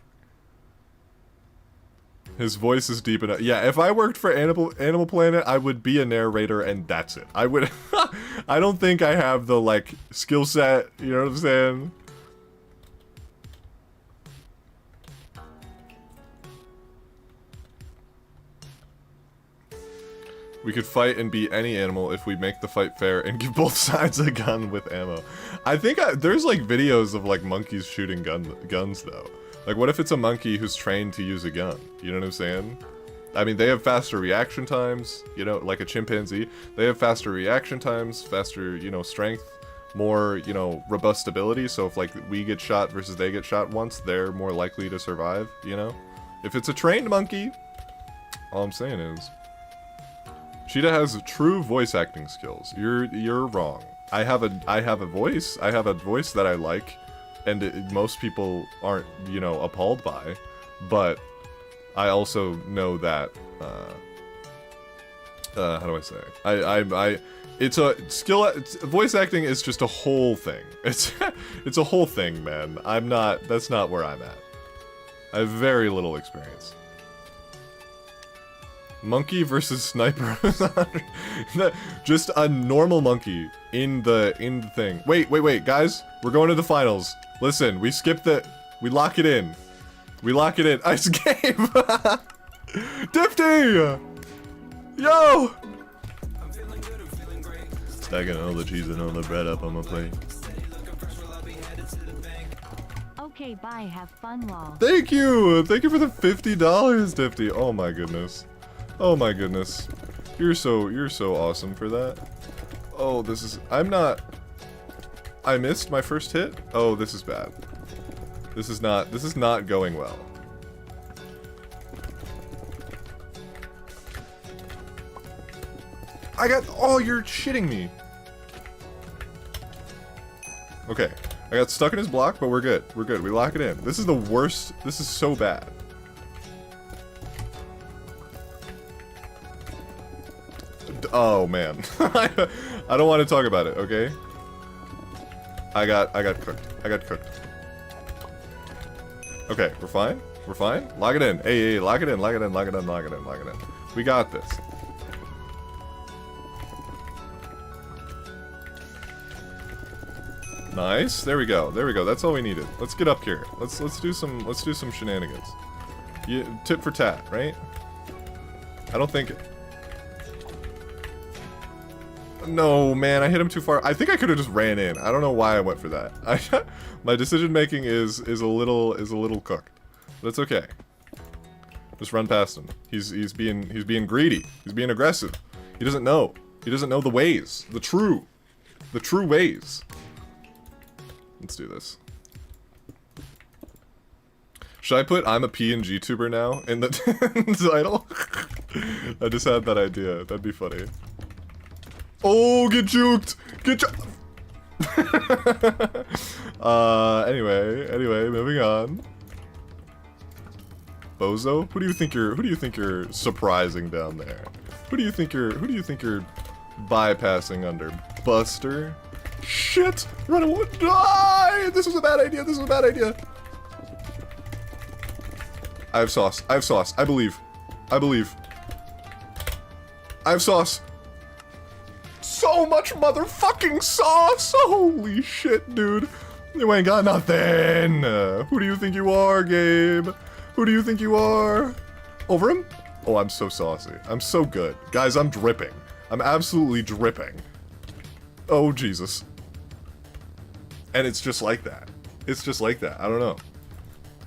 Speaker 1: His voice is deep enough. Yeah, if I worked for Animal Planet, I would be a narrator and that's it. I would. I don't think I have the like skill set. You know what I'm saying? We could fight and beat any animal if we make the fight fair and give both sides a gun with ammo. I think there's like videos of like monkeys shooting guns though. Like what if it's a monkey who's trained to use a gun? You know what I'm saying? I mean, they have faster reaction times, you know, like a chimpanzee. They have faster reaction times, faster, you know, strength, more, you know, robust ability. So if like we get shot versus they get shot once, they're more likely to survive, you know? If it's a trained monkey, all I'm saying is Cheetah has true voice acting skills. You're wrong. I have a voice. I have a voice that I like, and most people aren't, you know, appalled by. But I also know that how do I say? It's a skill. Voice acting is just a whole thing. It's a whole thing, man. That's not where I'm at. I have very little experience. Monkey versus sniper. Just a normal monkey in the thing. Wait, guys. We're going to the finals. Listen, we lock it in. We lock it in. Ice game. Difty! Yo! Stacking all the cheese and all the bread up on my plate.
Speaker 2: Okay, bye. Have fun, lol.
Speaker 1: Thank you! Thank you for the $50, Difty. Oh my goodness. Oh my goodness. You're so awesome for that. Oh, I missed my first hit? Oh, this is bad. This is not going well. Oh, you're shitting me. Okay. I got stuck in his block, but we're good. We're good. We lock it in. This is the worst. This is so bad. Oh man, I don't want to talk about it. Okay. I got cooked. I got cooked. Okay, we're fine. We're fine. Lock it in. Hey, lock it in. Lock it in. Lock it in. Lock it in. Lock it in. We got this. Nice. There we go. There we go. That's all we needed. Let's get up here. Let's do some shenanigans. Tit for tat, right? I don't think. No, man, I hit him too far. I think I could have just ran in. I don't know why I went for that. My decision making is a little cooked. But it's okay. Just run past him. He's being greedy. He's being aggressive. He doesn't know. He doesn't know the ways. The true ways. Let's do this. Should I put I'm a PNG tuber now in the title? I just had that idea. That'd be funny. Oh, get juked! Get juked! Anyway, moving on. Bozo? Who do you think you're surprising down there? Who do you think you're bypassing under? Buster? Shit! Run away! Die! This was a bad idea. This was a bad idea. I have sauce. I have sauce. I believe. I believe. I have sauce. So much motherfucking sauce! Holy shit, dude. You ain't got nothing. Who do you think you are, Gabe? Who do you think you are? Over him? Oh, I'm so saucy. I'm so good. Guys, I'm dripping. I'm absolutely dripping. Oh, Jesus. And it's just like that. It's just like that. I don't know.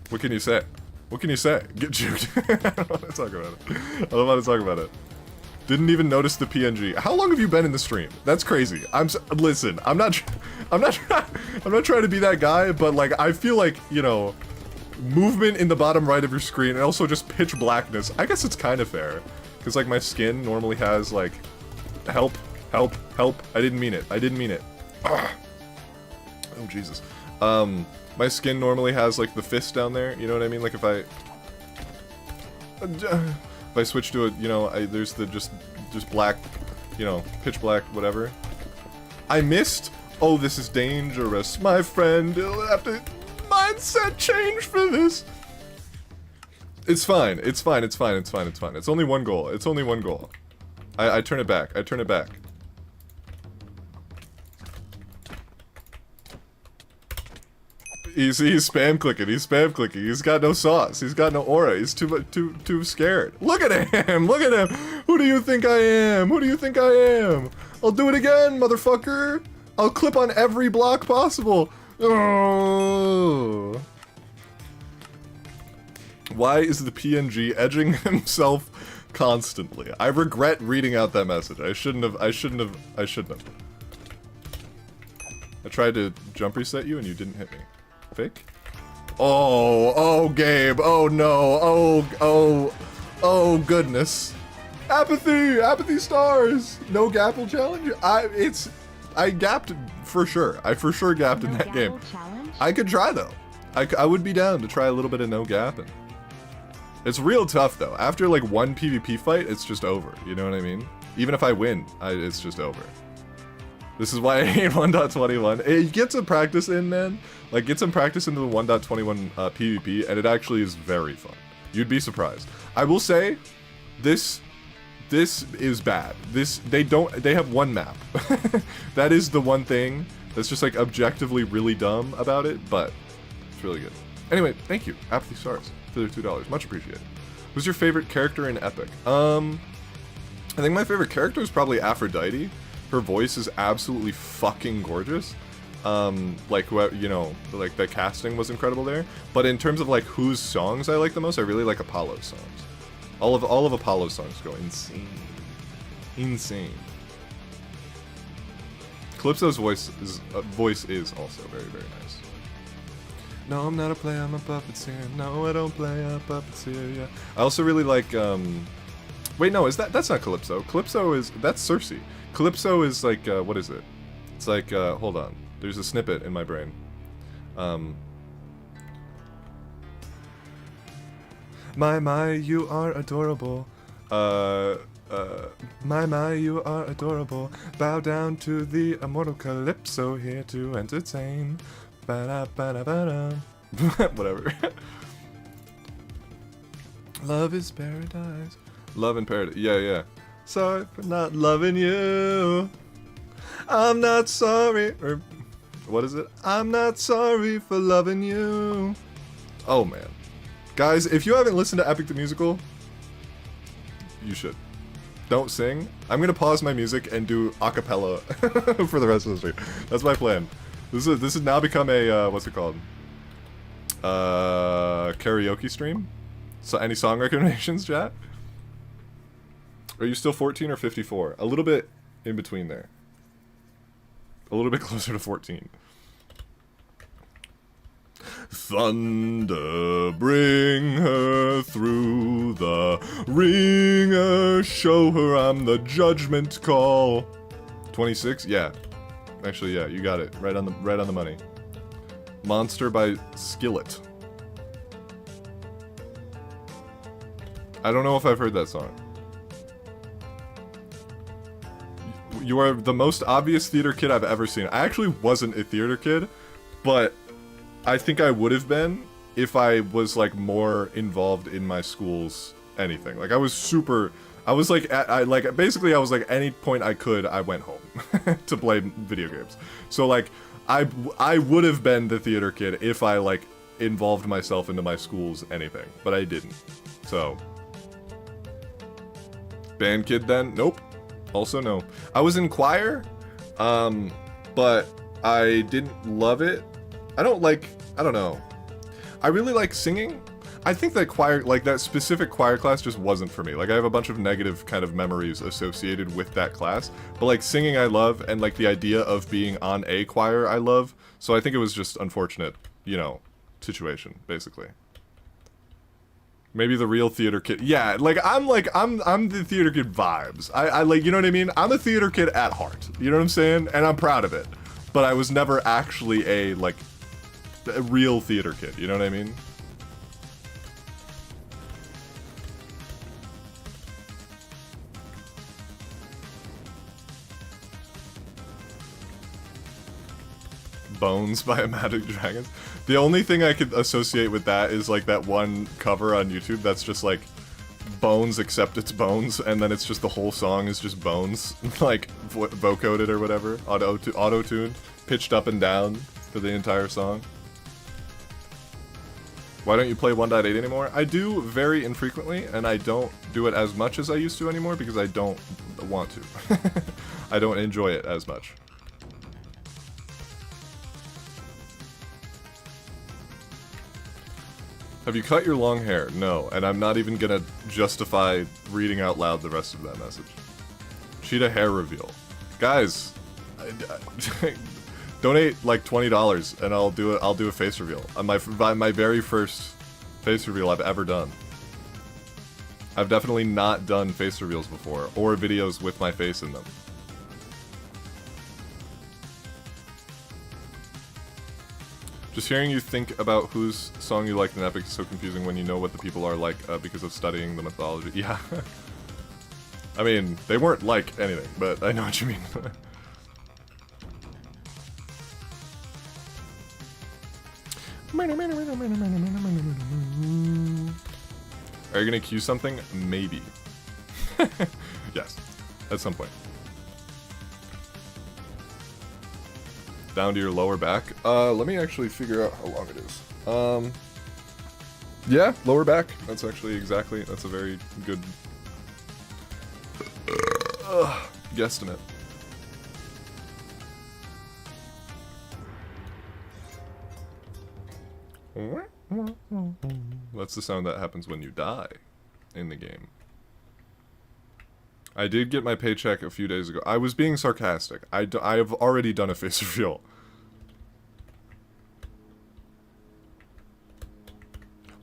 Speaker 1: What can you say? What can you say? Get juked. I don't want to talk about it. I don't want to talk about it. Didn't even notice the PNG. How long have you been in the stream? That's crazy. Listen, I'm not trying to be that guy, but like I feel like, you know, movement in the bottom right of your screen and also just pitch blackness. I guess it's kind of fair because like my skin normally has like help. I didn't mean it. I didn't mean it. Ugh. Oh Jesus. My skin normally has like the fist down there. You know what I mean? Like if I switch to it, you know, there's the just black, you know, pitch black, whatever. I missed. Oh, this is dangerous, my friend. You'll have to mindset change for this. It's fine. It's fine. It's fine. It's fine. It's fine. It's only one goal. It's only one goal. I turn it back. I turn it back. He's spam clicking. He's spam clicking. He's got no sauce. He's got no aura. He's too scared. Look at him. Look at him. Who do you think I am? Who do you think I am? I'll do it again, motherfucker. I'll clip on every block possible. Oh. Why is the PNG edging himself constantly? I regret reading out that message. I shouldn't have. I tried to jump reset you and you didn't hit me. Fake? Oh, Gabe. Oh no. Oh goodness. Apathy stars. No gapple challenge. I gapped for sure. I for sure gapped in that game.
Speaker 2: Challenge?
Speaker 1: I could try though. I would be down to try a little bit of no gapping. It's real tough though. After like one PvP fight, it's just over. You know what I mean? Even if I win, it's just over. This is why I hate 1.21. Get some practice in, man. Like, get some practice into the 1.21 PvP, and it actually is very fun. You'd be surprised. I will say, this is bad. They have one map. That is the one thing that's just, like, objectively really dumb about it, but it's really good. Anyway, thank you, Apathy Stars, for their $2. Much appreciated. Who's your favorite character in Epic? I think my favorite character is probably Aphrodite. Her voice is absolutely fucking gorgeous. Like, you know, like the casting was incredible there. But in terms of like whose songs I like the most, I really like Apollo's songs. All of Apollo's songs go insane. Calypso's voice is also very, very nice. No, I'm not a player, I'm a puppeteer. No, I don't play a puppeteer, yeah. I also really like, wait, no, that's not Calypso. That's Cersei. Calypso is like, what is it? It's like, hold on. There's a snippet in my brain. My, you are adorable. My, you are adorable. Bow down to the immortal Calypso here to entertain. Ba-da-ba-da-ba-da. Whatever. Love is paradise. Love in paradise. Yeah. Sorry for not loving you. I'm not sorry. Or, what is it? I'm not sorry for loving you. Oh, man. Guys, if you haven't listened to Epic the Musical, you should. Don't sing. I'm going to pause my music and do a cappella for the rest of the stream. That's my plan. This has now become a, what's it called? Karaoke stream? So any song recommendations, chat? Are you still 14 or 54? A little bit in between there. A little bit closer to 14. Thunder, bring her through the ringer. Show her I'm the judgment call. 26? Yeah. Actually, yeah, you got it. Right on the money. Monster by Skillet. I don't know if I've heard that song. You are the most obvious theater kid I've ever seen. I actually wasn't a theater kid, but I think I would have been if I was like more involved in my school's anything. Like I was like basically I was like any point I could, I went home to play video games. So like I would have been the theater kid if I like involved myself into my school's anything, but I didn't. So Band kid then? Nope. Also no. I was in choir, but I didn't love it. I don't know. I really like singing. I think that choir, like that specific choir class just wasn't for me. Like I have a bunch of negative kind of memories associated with that class, but like singing I love, and like the idea of being on a choir I love. So I think it was just unfortunate, you know, situation, basically. Maybe the real theater kid. Yeah, like I'm the theater kid vibes. I like, you know what I mean? I'm a theater kid at heart. You know what I'm saying? And I'm proud of it. But I was never actually a real theater kid. You know what I mean? Bones by Imagine Dragons. The only thing I could associate with that is like that one cover on YouTube that's just like Bones except it's Bones, and then it's just the whole song is just Bones, like vocoded or whatever, auto-tuned, pitched up and down for the entire song. Why don't you play 1.8 anymore? I do very infrequently, and I don't do it as much as I used to anymore because I don't want to. I don't enjoy it as much. Have you cut your long hair? No, and I'm not even gonna justify reading out loud the rest of that message. Cheetah hair reveal. Guys, donate like $20 and I'll do a face reveal. My very first face reveal I've ever done. I've definitely not done face reveals before, or videos with my face in them. Just hearing you think about whose song you liked in Epic is so confusing when you know what the people are like because of studying the mythology. Yeah. I mean, they weren't like anything, but I know what you mean. Are you gonna cue something? Maybe. Yes, at some point. Down to your lower back. Let me actually figure out how long it is. Yeah, lower back. That's actually exactly, that's a very good guesstimate. That's the sound that happens when you die in the game. I did get my paycheck a few days ago. I was being sarcastic. I have already done a face reveal.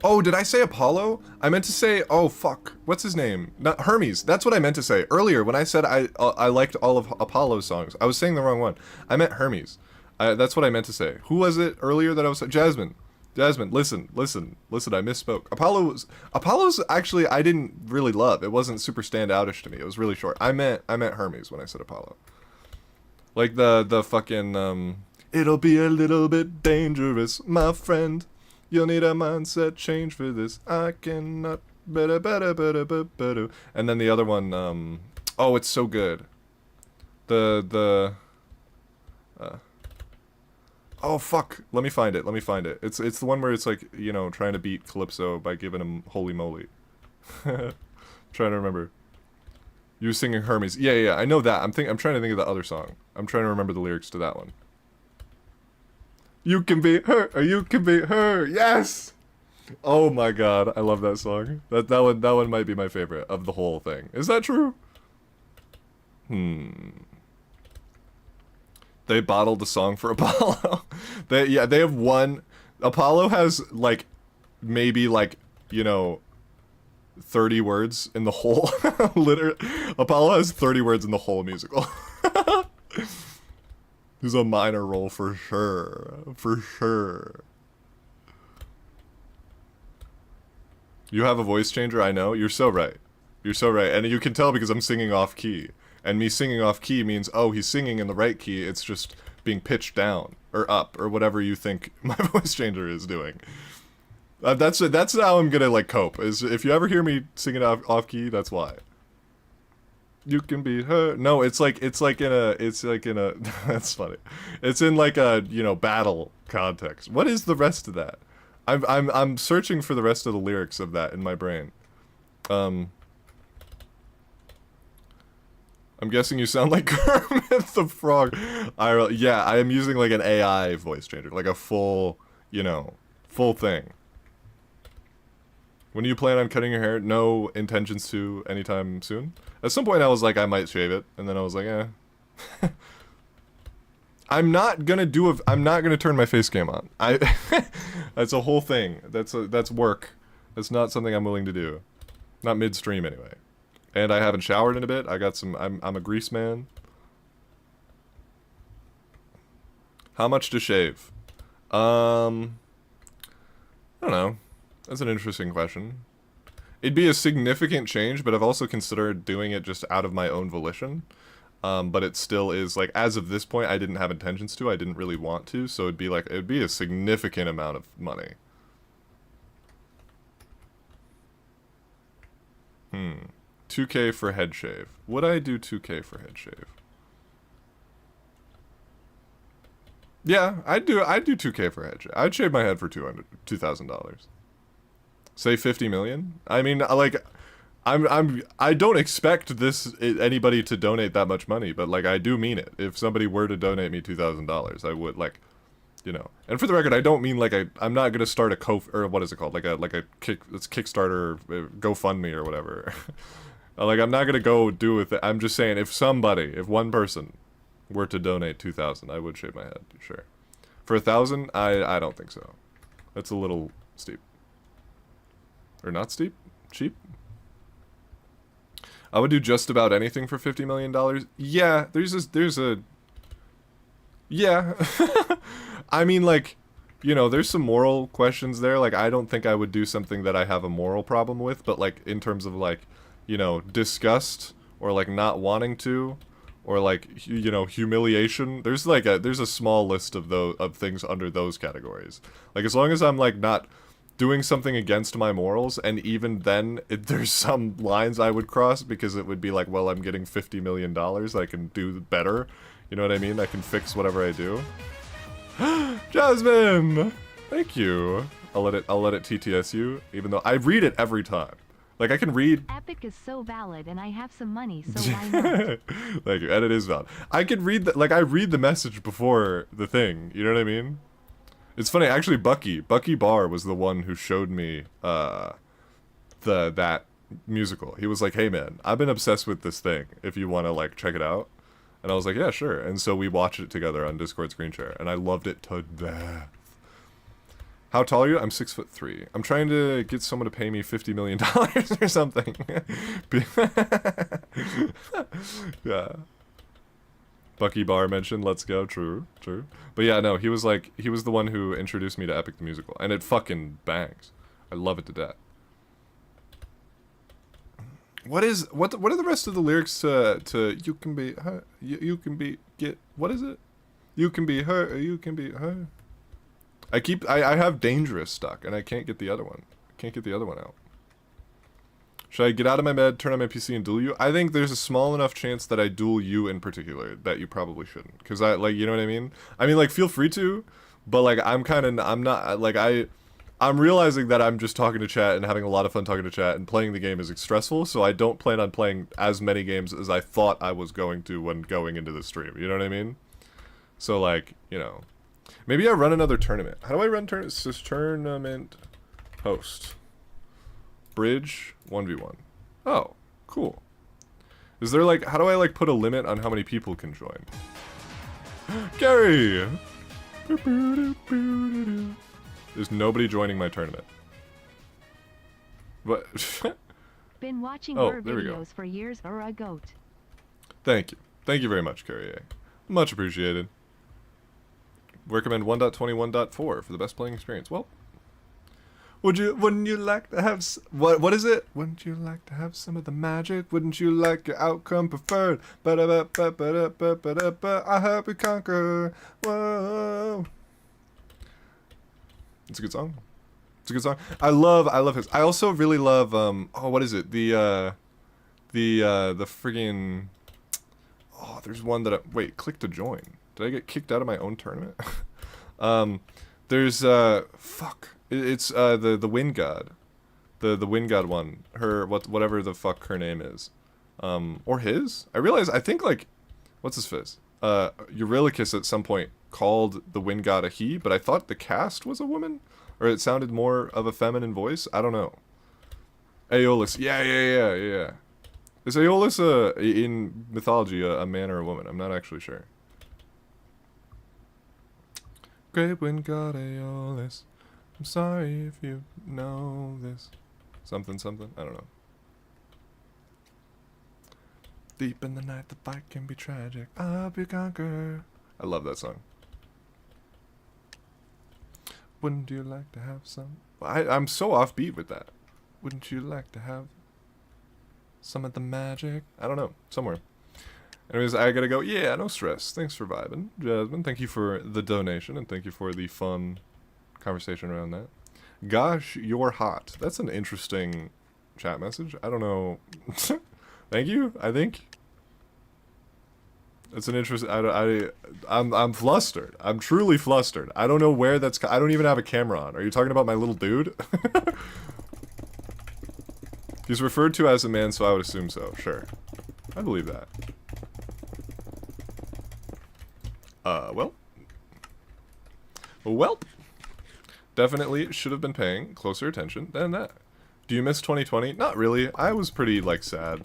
Speaker 1: Oh, did I say Apollo? I meant to say, oh fuck, what's his name? Not Hermes. That's what I meant to say earlier when I said I liked all of Apollo's songs. I was saying the wrong one. I meant Hermes. That's what I meant to say. Who was it earlier that I was saying? Jasmine. Jasmine, listen, I misspoke. Apollo's actually, I didn't really love. It wasn't super standoutish to me. It was really short. I meant Hermes when I said Apollo. Like the fucking, it'll be a little bit dangerous, my friend. You'll need a mindset change for this. I cannot, better. And then the other one, oh, it's so good. Oh fuck! Let me find it. It's the one where it's like, you know, trying to beat Calypso by giving him holy moly. Trying to remember. You were singing Hermes. Yeah. I know that. I'm trying to think of the other song. I'm trying to remember the lyrics to that one. You can be her, or you can be her. Yes. Oh my god, I love that song. That one might be my favorite of the whole thing. Is that true? They bottled the song for Apollo. They have one. Apollo has like maybe like, you know, 30 words in the whole literally Apollo has 30 words in the whole musical. He's a minor role for sure. You have a voice changer, I know. You're so right. And you can tell because I'm singing off key. And me singing off key means, oh, he's singing in the right key. It's just being pitched down or up or whatever you think my voice changer is doing. That's how I'm gonna like cope. Is if you ever hear me singing off key, that's why. You can be her. No, it's like in a that's funny. It's in like a, you know, battle context. What is the rest of that? I'm searching for the rest of the lyrics of that in my brain. I'm guessing you sound like Kermit the Frog. Yeah, I am using like an AI voice changer, like a full, you know, full thing. When do you plan on cutting your hair? No intentions to anytime soon. At some point I was like, I might shave it, and then I was like, eh. I'm not gonna turn my face cam on. That's a whole thing. That's work. That's not something I'm willing to do. Not midstream anyway. And I haven't showered in a bit. I'm a grease man. How much to shave? I don't know. That's an interesting question. It'd be a significant change, but I've also considered doing it just out of my own volition. But it still is, like, as of this point, I didn't have intentions to. I didn't really want to, so it'd be a significant amount of money. 2K for head shave. Would I do 2K for head shave? Yeah, I'd do 2K for head shave. I'd shave my head for $2,000. Say 50 million? I mean, like, I don't expect anybody to donate that much money, but like I do mean it. If somebody were to donate me $2,000, I would, like, you know. And for the record, I don't mean like I'm not gonna start or what is it called? Like a Kickstarter, GoFundMe or whatever. Like I'm not gonna go do with it. I'm just saying if one person were to donate 2,000, I would shave my head, sure. For 1,000, I don't think so. That's a little steep. Or not steep? Cheap? I would do just about anything for $50 million. Yeah, there's a... Yeah. I mean, like, you know, there's some moral questions there. Like, I don't think I would do something that I have a moral problem with, but, like, in terms of, like, you know, disgust, or, like, not wanting to, or, like, you know, humiliation. There's a small list of things under those categories. Like, as long as I'm, like, not doing something against my morals, and even then, there's some lines I would cross, because it would be like, well, I'm getting $50 million, I can do better, you know what I mean? I can fix whatever I do. Jasmine! Thank you. I'll let it TTS you, even though I read it every time. Like, I can read...
Speaker 2: Epic is so valid, and I have some money, so why not?
Speaker 1: Thank you, and it is valid. I can read I read the message before the thing, you know what I mean? It's funny, actually, Bucky Barr was the one who showed me that musical. He was like, hey man, I've been obsessed with this thing, if you want to, like, check it out. And I was like, yeah, sure. And so we watched it together on Discord screen share, and I loved it to death. How tall are you? I'm 6'3". I'm trying to get someone to pay me $50 million or something. Yeah. Bucky Barr mentioned, let's go, true. But yeah, no, he was the one who introduced me to Epic the Musical, and it fucking bangs. I love it to death. What are the rest of the lyrics to you can be her, you can be, what is it? You can be her, or you can be her. I have Dangerous stuck, and I can't get the other one. Out. Should I get out of my bed, turn on my PC, and duel you? I think there's a small enough chance that I duel you in particular that you probably shouldn't. Because like, you know what I mean? I mean, like, feel free to, but, like, I'm realizing that I'm just talking to chat and having a lot of fun talking to chat, and playing the game is stressful, so I don't plan on playing as many games as I thought I was going to when going into the stream. You know what I mean? So, like, you know. Maybe I run another tournament. How do I run tournaments? It says tournament host. Bridge 1v1. Oh, cool. Is there, like, how do I, like, put a limit on how many people can join? Gary! There's nobody joining my tournament. What?
Speaker 2: Been watching
Speaker 1: Oh,
Speaker 2: your
Speaker 1: there we go.
Speaker 2: videos for years, or a goat.
Speaker 1: Thank you. Thank you very much, Carrier. Much appreciated. Recommend 1.21.4 for the best playing experience. Well, wouldn't you like to have what is it? Wouldn't you like to have some of the magic? Wouldn't you like your outcome preferred? I hope we conquer. Whoa. It's a good song. I love his. I also really love oh, what is it? The friggin' oh, there's one that wait, click to join. Did I get kicked out of my own tournament? There's fuck. It's the Wind God. The Wind God one. Her whatever the fuck her name is. Or his. I realize, I think, like, what's his fizz? Eurylochus at some point called the wind god a he, but I thought the cast was a woman? Or it sounded more of a feminine voice? I don't know. Aeolus. Yeah. Is Aeolus, in mythology, a man or a woman? I'm not actually sure. Great wind god Aeolus. I'm sorry if you know this. Something. I don't know. Deep in the night, the fight can be tragic. I'll be conquer. I love that song. Wouldn't you like to have some? I'm so offbeat with that. Wouldn't you like to have some of the magic? I don't know. Somewhere. Anyways, I gotta go. Yeah, no stress. Thanks for vibing, Jasmine. Thank you for the donation, and thank you for the fun conversation around that. Gosh, you're hot. That's an interesting chat message. I don't know. Thank you, I think. It's an interest. I'm flustered. I'm truly flustered. I don't know where that's. I don't even have a camera on. Are you talking about my little dude? He's referred to as a man, so I would assume so. Sure, I believe that. Well. Definitely should have been paying closer attention than that. Do you miss 2020? Not really. I was pretty, like, sad.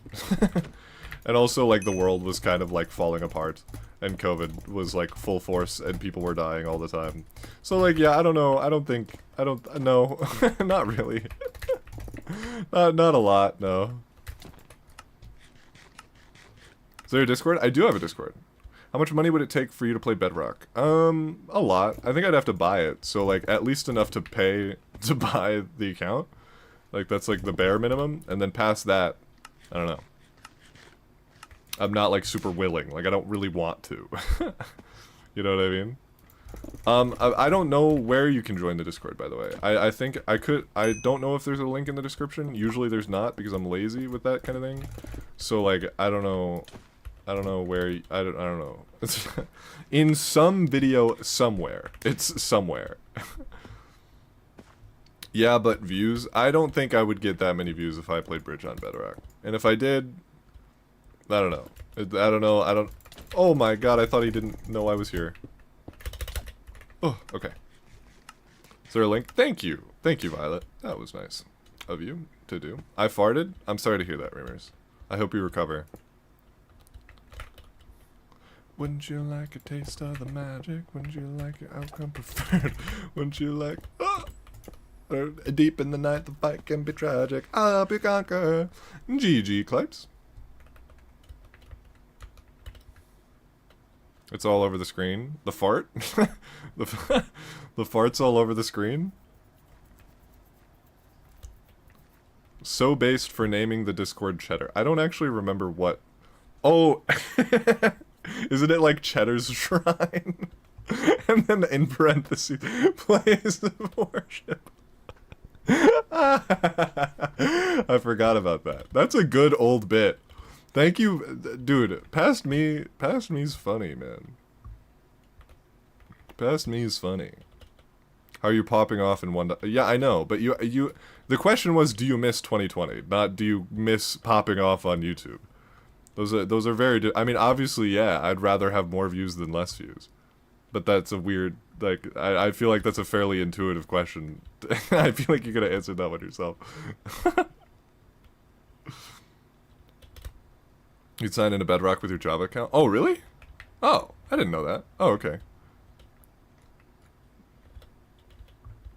Speaker 1: And also, like, the world was kind of, like, falling apart. And COVID was, like, full force and people were dying all the time. So, like, yeah, I don't know. No. Not really. Not a lot, no. Is there a Discord? I do have a Discord. How much money would it take for you to play Bedrock? A lot. I think I'd have to buy it. So, like, at least enough to pay to buy the account. Like, that's, like, the bare minimum. And then past that, I don't know. I'm not, like, super willing. Like, I don't really want to. You know what I mean? I don't know where you can join the Discord, by the way. I think I could... I don't know if there's a link in the description. Usually there's not, because I'm lazy with that kind of thing. So, like, I don't know... I don't know where... I don't know. It's in some video somewhere. It's somewhere. Yeah, but views? I don't think I would get that many views if I played Bridge on Bedrock. And if I did... I don't know. I don't... Oh my god, I thought he didn't know I was here. Oh, okay. Is there a link? Thank you. Thank you, Violet. That was nice of you to do. I farted? I'm sorry to hear that, Reamers. I hope you recover. Wouldn't you like a taste of the magic? Wouldn't you like your outcome preferred? Wouldn't you like... Deep in the night, the fight can be tragic. I'll be conquer. GG, Clipes. It's all over the screen. The fart? the fart's all over the screen? So based for naming the Discord Cheddar. I don't actually remember what... Oh! Isn't it like Cheddar's Shrine? And then in parentheses, plays of worship. I forgot about that. That's a good old bit. Thank you, dude. Past me's funny, man. Past me's funny. How are you popping off in one? Yeah, I know, but you. The question was, do you miss 2020? Not do you miss popping off on YouTube? Those are very. I mean, obviously, yeah. I'd rather have more views than less views, but that's a weird. Like, I feel like that's a fairly intuitive question. I feel like you could have answered that one yourself. You'd sign into Bedrock with your Java account? Oh, really? Oh, I didn't know that. Oh, okay.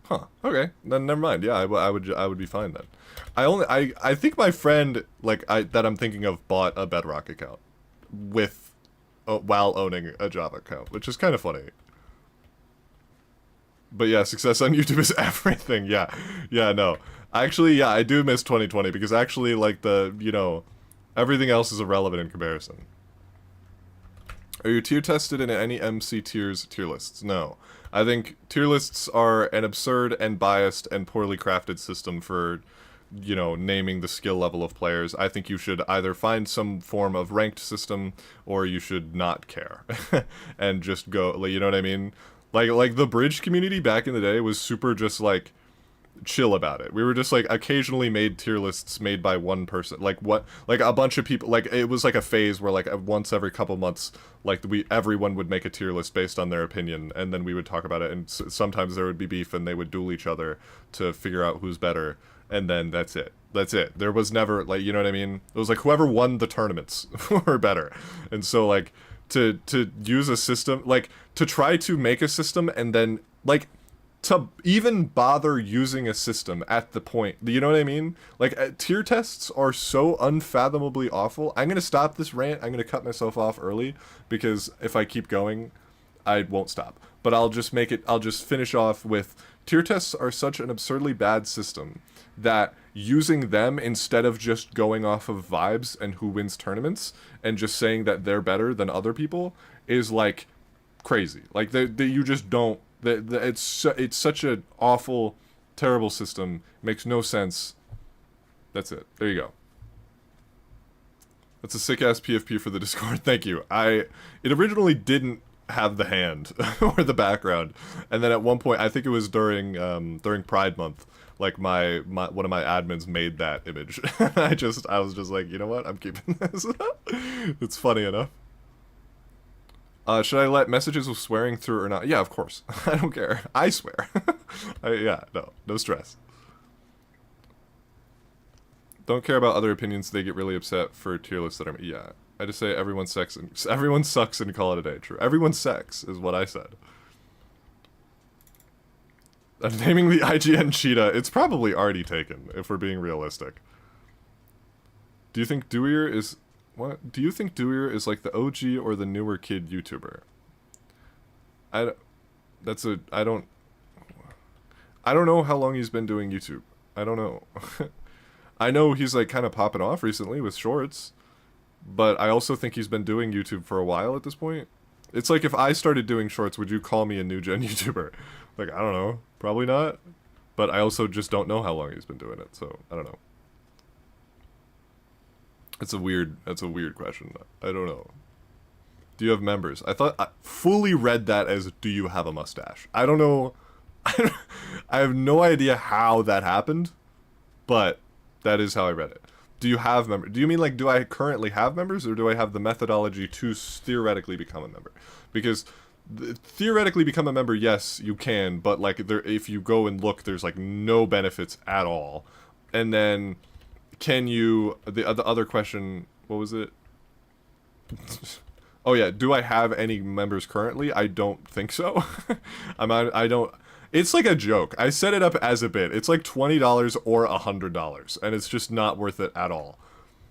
Speaker 1: Huh. Okay. Then never mind. Yeah, I would be fine then. I think my friend that I'm thinking of bought a Bedrock account with while owning a Java account, which is kind of funny. But yeah, success on YouTube is everything. Yeah. Yeah, no. Actually, yeah, I do miss 2020 because actually like everything else is irrelevant in comparison. Are you tier tested in any MC tier lists? No. I think tier lists are an absurd and biased and poorly crafted system for, naming the skill level of players. I think you should either find some form of ranked system or you should not care and just go, you know what I mean? Like the bridge community back in the day was super just like, chill about it. We were just like occasionally made tier lists made by one person. Like a bunch of people, like it was like a phase where like once every couple months, like everyone would make a tier list based on their opinion, and then we would talk about it, and sometimes there would be beef and they would duel each other to figure out who's better, and then that's it. That's it. There was never, like, you know what I mean? It was like whoever won the tournaments were better. And so like to use a system, like to try to make a system and then like to even bother using a system at the point, you know what I mean? Like, tier tests are so unfathomably awful. I'm gonna stop this rant. I'm gonna cut myself off early, because if I keep going, I won't stop. But I'll just finish off with, tier tests are such an absurdly bad system that using them instead of just going off of vibes and who wins tournaments and just saying that they're better than other people is, like, crazy. Like, you just don't. It's such an awful, terrible system. Makes no sense. That's it. There you go. That's a sick-ass PFP for the Discord. Thank you. It originally didn't have the hand or the background, and then at one point, I think it was during Pride Month, like one of my admins made that image. I was just like, you know what? I'm keeping this. It's funny enough. Should I let messages with swearing through or not? Yeah, of course. I don't care. I swear. Yeah, no stress. Don't care about other opinions. They get really upset for tier lists that are... Yeah, I just say everyone sucks and call it a day. True. Everyone sex is what I said. I'm naming the IGN Cheetah. It's probably already taken, if we're being realistic. Do you think Dewey is... What? Do you think Dewey is like the OG or the newer kid YouTuber? I don't know how long he's been doing YouTube. I don't know. I know he's like kind of popping off recently with shorts, but I also think he's been doing YouTube for a while at this point. It's like if I started doing shorts, would you call me a new gen YouTuber? Like, I don't know. Probably not. But I also just don't know how long he's been doing it, so I don't know. That's a weird question. I don't know. Do you have members? I fully read that as, do you have a mustache? I don't know. I have no idea how that happened, but that is how I read it. Do you have members? Do you mean like, do I currently have members, or do I have the methodology to theoretically become a member? Because theoretically become a member, yes, you can, but like if you go and look, there's like no benefits at all. And then... Can you, the other question, what was it? Oh yeah, do I have any members currently? I don't think so. I don't, it's like a joke. I set it up as a bit. It's like $20 or $100, and it's just not worth it at all.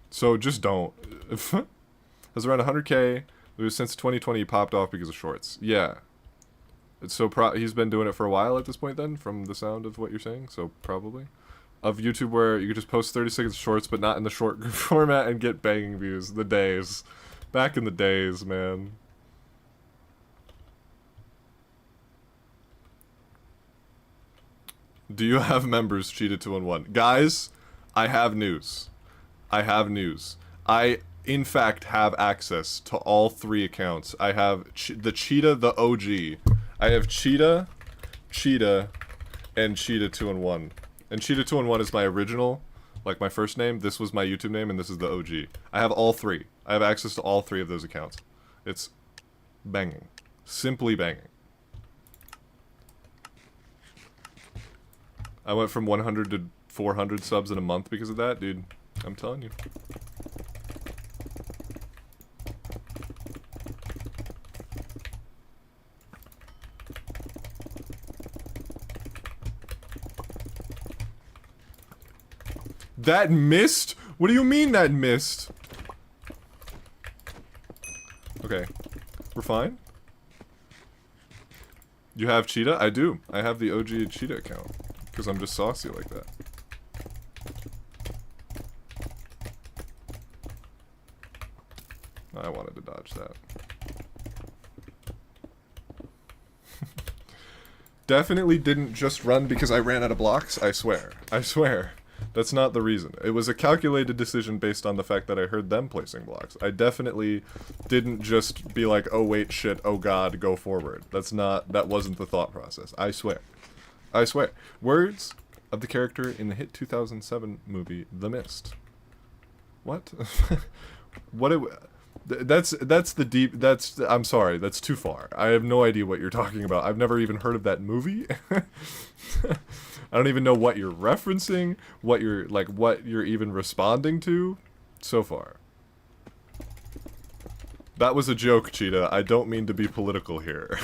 Speaker 1: So just don't. Has around 100K, since 2020 he popped off because of shorts. Yeah. So he's been doing it for a while at this point then, from the sound of what you're saying, so probably. Of YouTube where you could just post 30 seconds shorts, but not in the short format and get banging views. The days. Back in the days, man. Do you have members, Cheetah 2-in-1? Guys, I have news. I have news. I, in fact, have access to all 3 accounts. I have the Cheetah, the OG. I have Cheetah, and Cheetah 2-in-1. And Cheetah 2-in-1 is my original, like my first name. This was my YouTube name, and this is the OG. I have all 3. I have access to all 3 of those accounts. It's banging. Simply banging. I went from 100 to 400 subs in a month because of that, dude. I'm telling you. That missed? What do you mean that missed? Okay. We're fine? You have Cheetah? I do. I have the OG Cheetah account. Because I'm just saucy like that. I wanted to dodge that. Definitely didn't just run because I ran out of blocks. I swear. I swear. That's not the reason. It was a calculated decision based on the fact that I heard them placing blocks. I definitely didn't just be like, oh wait, shit, oh god, go forward. That wasn't the thought process. I swear. I swear. Words of the character in the hit 2007 movie The Mist. What? What? That's the deep. I'm sorry. That's too far. I have no idea what you're talking about. I've never even heard of that movie. I don't even know what you're referencing. What you're even responding to. So far. That was a joke, Cheetah. I don't mean to be political here.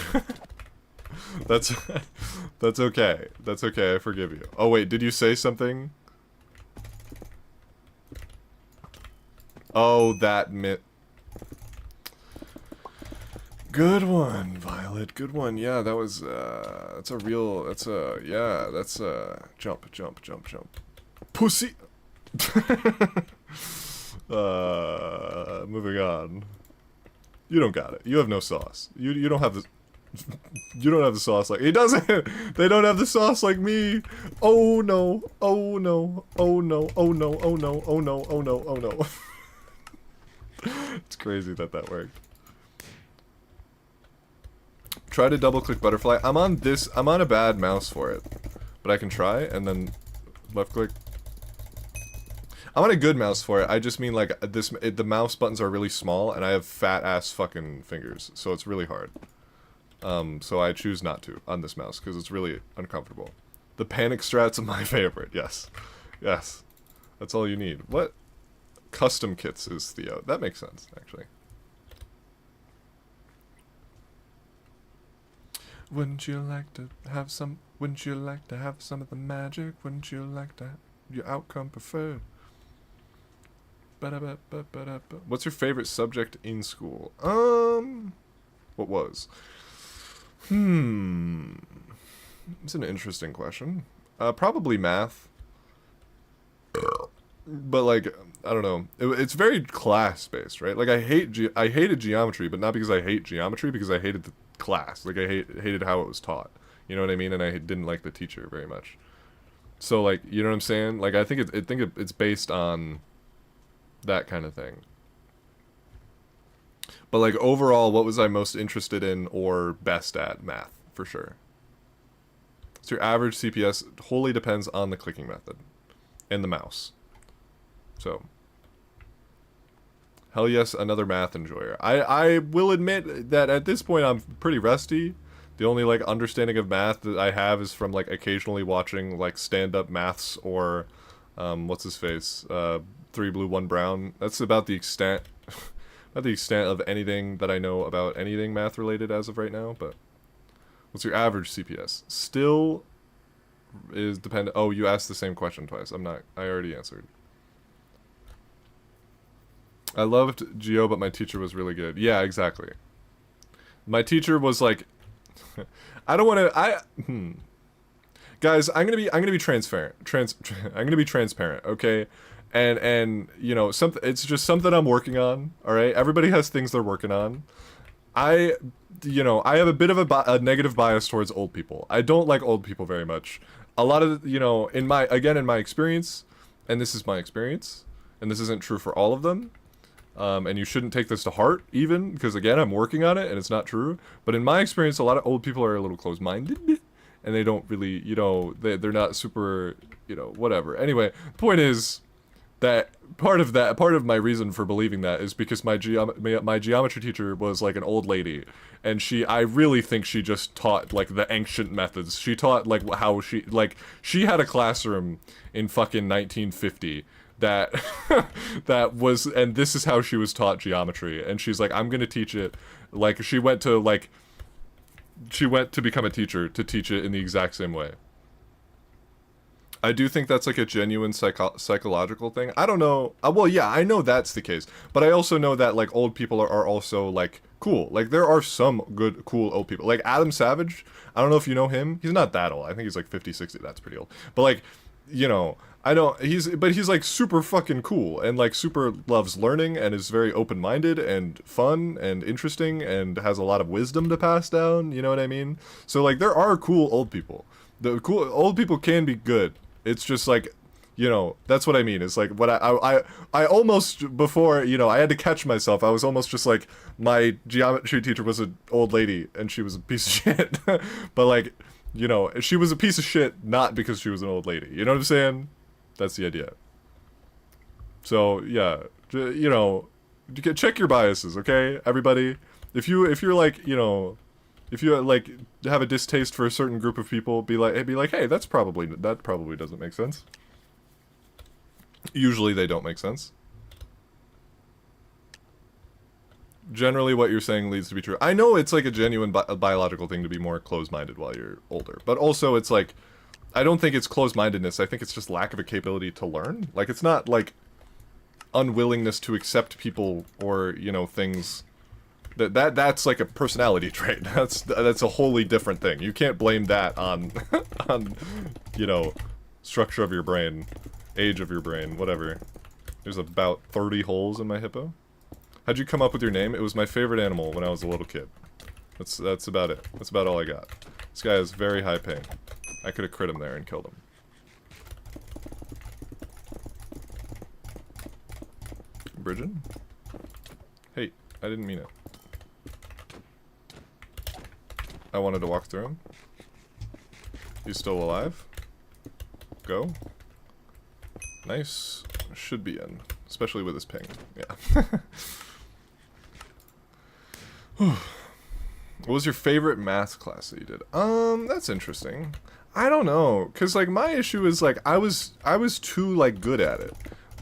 Speaker 1: That's okay. That's okay. I forgive you. Oh wait, did you say something? Oh, that good one, Violet. Good one. Yeah, that was jump. Pussy. Moving on. You don't got it. You have no sauce. You don't have the you don't have the sauce like he doesn't. They don't have the sauce like me. Oh no. Oh no. Oh no. Oh no. Oh no. Oh no. Oh no. Oh no. It's crazy that worked. Try to double click butterfly. I'm on a bad mouse for it. But I can try and then left click. I'm on a good mouse for it. I just mean like the mouse buttons are really small and I have fat ass fucking fingers. So it's really hard. So I choose not to on this mouse because it's really uncomfortable. The panic strats are my favorite. Yes. Yes. That's all you need. What? Custom kits is Theo. That makes sense, actually. Wouldn't you like to have some of the magic? Wouldn't you like to have your outcome preferred? What's your favorite subject in school? What was? It's an interesting question. Probably math. But like, I don't know. It's very class-based, right? Like I hated geometry, but not because I hate geometry, because I hated the class. Like I hated how it was taught. You know what I mean? And I didn't like the teacher very much. So like, you know what I'm saying? Like I think it's based on that kind of thing. But like overall, what was I most interested in or best at? Math, for sure. So your average CPS wholly depends on the clicking method and the mouse. So, hell yes, another math enjoyer. I will admit that at this point I'm pretty rusty. The only like understanding of math that I have is from like occasionally watching like stand-up maths or what's his face? 3 Blue 1 Brown. That's about the extent of anything that I know about anything math related as of right now, but what's your average CPS? Still is dependent. Oh, you asked the same question twice. I already answered. I loved Geo, but my teacher was really good. Yeah, exactly. My teacher was like, I don't want to. Guys, I'm gonna be transparent. I'm gonna be transparent. Okay, and you know something. It's just something I'm working on. All right. Everybody has things they're working on. I have a bit of a negative bias towards old people. I don't like old people very much. A lot of in my experience, and this is my experience, and this isn't true for all of them. And you shouldn't take this to heart, even, because, again, I'm working on it, and it's not true. But in my experience, a lot of old people are a little closed-minded, and they don't really, they're not super, whatever. Anyway, the point is that part of my reason for believing that is because my geometry teacher was, like, an old lady, and I really think she just taught, like, the ancient methods. She taught, like, she had a classroom in fucking 1950 that was, and this is how she was taught geometry, and she's like, I'm gonna teach it. Like she went to become a teacher to teach it in the exact same way. I do think that's like a genuine psychological thing. I don't know. Well, yeah, I know that's the case, but I also know that like old people are also like cool. Like there are some good, cool old people. Like Adam Savage. I don't know if you know him. He's not that old. I think he's like 50, 60. That's pretty old. But like, he's like super fucking cool and like super loves learning and is very open-minded and fun and interesting and has a lot of wisdom to pass down, you know what I mean? So like there are cool old people. The cool old people can be good. It's just like, that's what I mean. It's like what I almost before, I had to catch myself. I was almost just like my geometry teacher was an old lady and she was a piece of shit. But like, you know, she was a piece of shit not because she was an old lady. You know what I'm saying? That's the idea. So yeah, you know, check your biases, okay, everybody. If you're like, you know, if you like have a distaste for a certain group of people, be like, hey, that probably doesn't make sense. Usually they don't make sense. Generally what you're saying leads to be true. I know it's like a genuine biological thing to be more closed-minded while you're older, but also it's like, I don't think it's closed-mindedness, I think it's just lack of a capability to learn. Like, it's not like unwillingness to accept people or, you know, things. That's like a personality trait. That's a wholly different thing. You can't blame that on, on, you know, structure of your brain, age of your brain, whatever. There's about 30 holes in my hippo. How'd you come up with your name? It was my favorite animal when I was a little kid. That's about it. That's about all I got. This guy is very high paying. I could have crit him there and killed him. Bridget? Hey, I didn't mean it. I wanted to walk through him. He's still alive. Go. Nice. Should be in. Especially with his ping. Yeah. What was your favorite math class that you did? That's interesting. I don't know, cause like my issue is like I was too like good at it,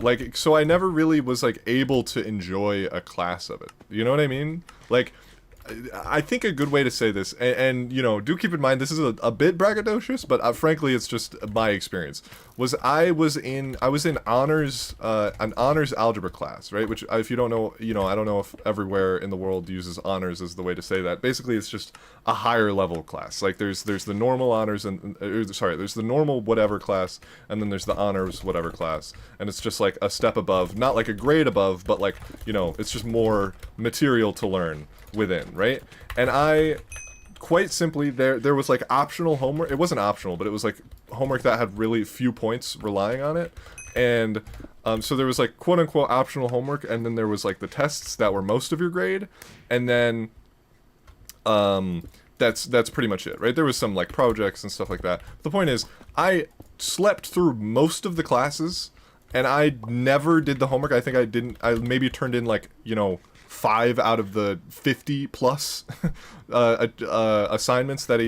Speaker 1: like so I never really was like able to enjoy a class of it. You know what I mean? Like, I think a good way to say this, and you know, do keep in mind this is a bit braggadocious, but frankly, it's just my experience. Was I was in honors, an honors algebra class, right? Which, if you don't know, you know, I don't know if everywhere in the world uses honors as the way to say that. Basically, it's just a higher level class. Like there's the normal honors and sorry, there's the normal whatever class, and then there's the honors whatever class, and it's just like a step above, not like a grade above, but like, you know, it's just more material to learn within, right? And I, quite simply, there was like optional homework. It wasn't optional, but it was like homework that had really few points relying on it. And so there was like quote unquote optional homework, and then there was like the tests that were most of your grade, and then that's pretty much it, right? There was some like projects and stuff like that. The point is, I slept through most of the classes, and I never did the homework. I think I maybe turned in like, you know, 5 out of the 50 plus assignments that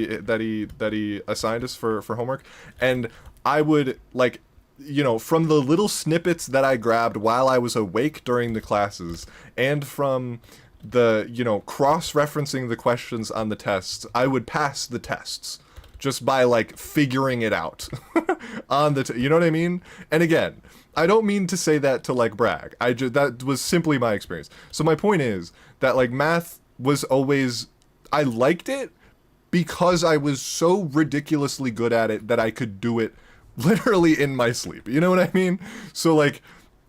Speaker 1: he assigned us for homework. And I would, like, you know, from the little snippets that I grabbed while I was awake during the classes, and from the, you know, cross-referencing the questions on the tests, I would pass the tests just by like figuring it out on the you know what I mean? And again, I don't mean to say that to like brag. That was simply my experience. So my point is that like math was always, I liked it because I was so ridiculously good at it that I could do it literally in my sleep. You know what I mean? So like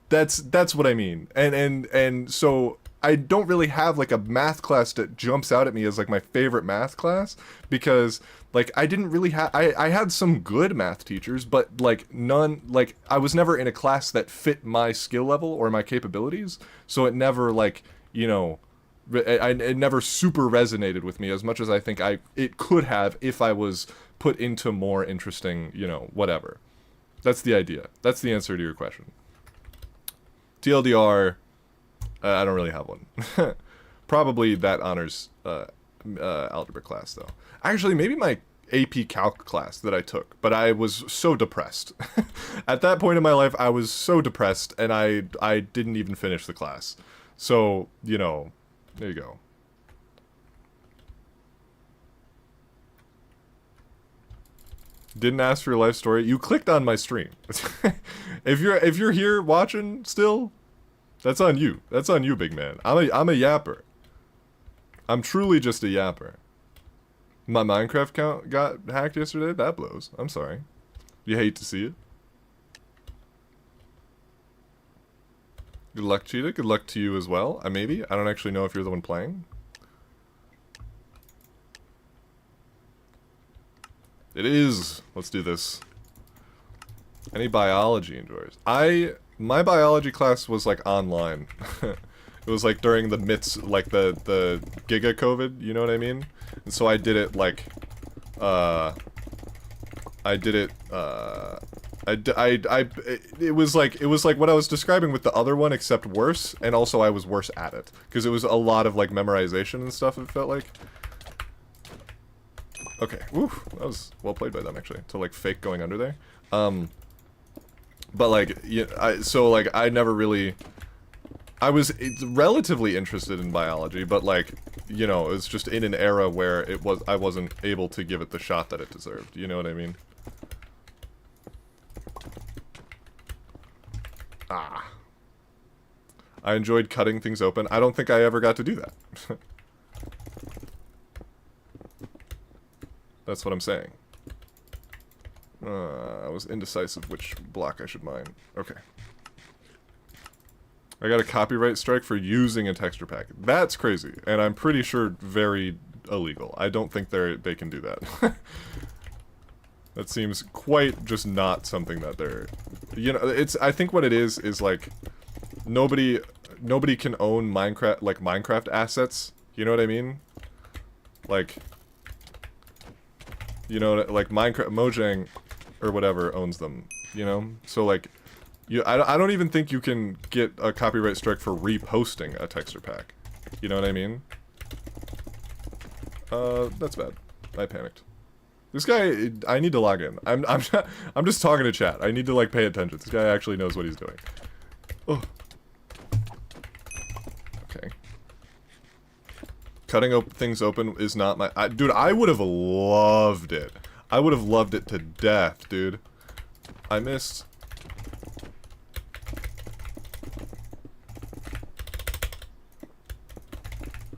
Speaker 1: that's what I mean. And so I don't really have like a math class that jumps out at me as like my favorite math class, because like I didn't really have, I had some good math teachers, but like none, like I was never in a class that fit my skill level or my capabilities. So it never like, you know, it never super resonated with me as much as I think it could have if I was put into more interesting, you know, whatever. That's the idea. That's the answer to your question. TLDR, I don't really have one. Probably that honors algebra class, though. Actually, maybe my AP Calc class that I took, but I was so depressed. At that point in my life, I was so depressed, and I didn't even finish the class. So, you know, there you go. Didn't ask for your life story. You clicked on my stream. If you're here watching still, that's on you. That's on you, big man. I'm a yapper. I'm truly just a yapper. My Minecraft account got hacked yesterday. That blows. I'm sorry. You hate to see it. Good luck, Cheetah. Good luck to you as well. Maybe. I don't actually know if you're the one playing. It is. Let's do this. Any biology enjoyers? My biology class was like online. It was like during the midst, like the giga COVID, you know what I mean? And so I did it like, I did it, it was like what I was describing with the other one, except worse, and also I was worse at it. Because it was a lot of, like, memorization and stuff, it felt like. Okay, woo, that was well played by them, actually, to, like, fake going under there. But, like, yeah, so, like, I never really... I was relatively interested in biology, but, like, you know, it was just in an era where I wasn't able to give it the shot that it deserved, you know what I mean? Ah. I enjoyed cutting things open. I don't think I ever got to do that. That's what I'm saying. I was indecisive which block I should mine. Okay. I got a copyright strike for using a texture pack. That's crazy, and I'm pretty sure very illegal. I don't think they can do that. That seems quite just not something that they're... You know, it's... I think what it is like... Nobody can own Minecraft, like, Minecraft assets. You know what I mean? Like... You know, like, Minecraft... Mojang, or whatever, owns them. You know? So, like... I don't even think you can get a copyright strike for reposting a texture pack. You know what I mean? That's bad. I panicked. This guy, I need to log in. I'm just talking to chat. I need to, like, pay attention. This guy actually knows what he's doing. Oh. Okay. Cutting things open is not my... dude, I would have loved it. I would have loved it to death, dude. I missed...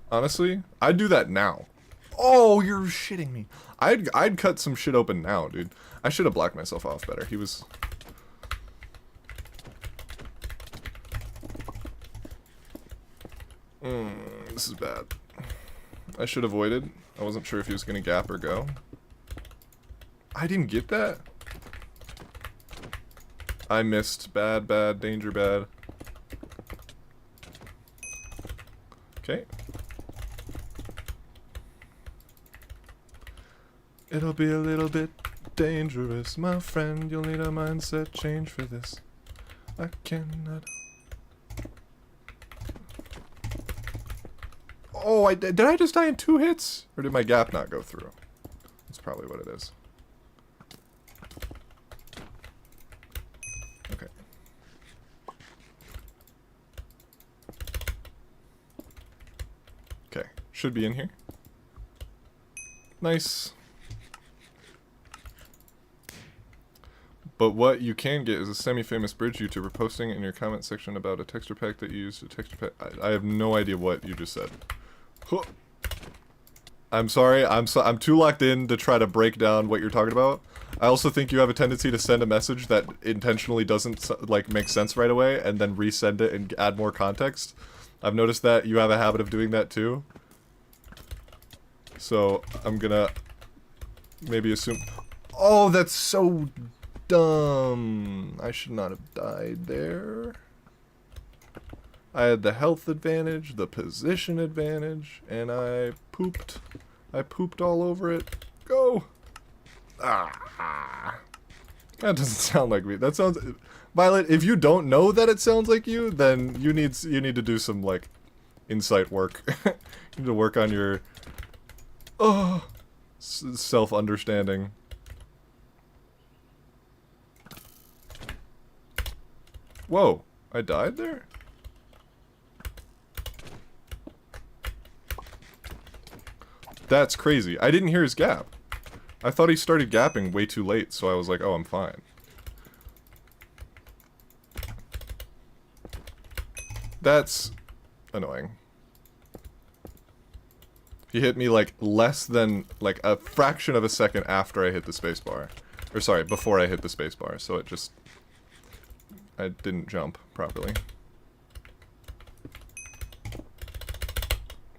Speaker 1: Honestly, I'd do that now. Oh, you're shitting me. I'd cut some shit open now, dude. I should have blocked myself off better. He was... This is bad. I should have avoided. I wasn't sure if he was gonna gap or go. I didn't get that? I missed. Bad, bad, danger, bad. Okay. It'll be a little bit dangerous, my friend. You'll need a mindset change for this. I cannot... Oh, did I just die in 2 hits? Or did my gap not go through? That's probably what it is. Okay. Okay, should be in here. Nice. But what you can get is a semi-famous bridge YouTuber posting in your comment section about a texture pack that you used to texture pack. I have no idea what you just said. Huh. I'm sorry, I'm too locked in to try to break down what you're talking about. I also think you have a tendency to send a message that intentionally doesn't, like, make sense right away, and then resend it and add more context. I've noticed that you have a habit of doing that too. So, I'm gonna maybe assume... Oh, that's so dumb. I should not have died there. I had the health advantage, the position advantage, and I pooped. I pooped all over it. Go! Ah. That doesn't sound like me. That sounds... Violet, if you don't know that it sounds like you, then you need to do some, like, insight work. You need to work on your... Oh, self-understanding. Whoa, I died there? That's crazy. I didn't hear his gap. I thought he started gapping way too late, so I was like, oh, I'm fine. That's annoying. He hit me, like, less than, like, a fraction of a second after I hit the spacebar. Or, sorry, before I hit the spacebar, so it just... I didn't jump properly.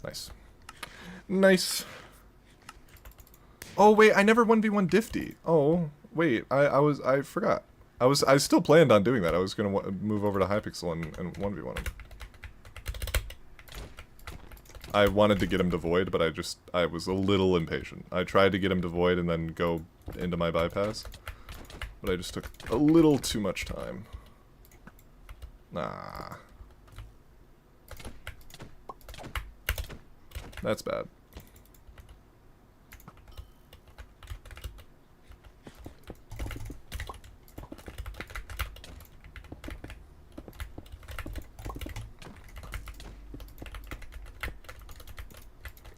Speaker 1: Nice. Nice. Oh, wait, I never 1v1 Difty. Oh, wait, I forgot. I still planned on doing that. I was gonna move over to Hypixel and 1v1 him. I wanted to get him to Void, but I was a little impatient. I tried to get him to Void and then go into my bypass. But I just took a little too much time. Nah. That's bad.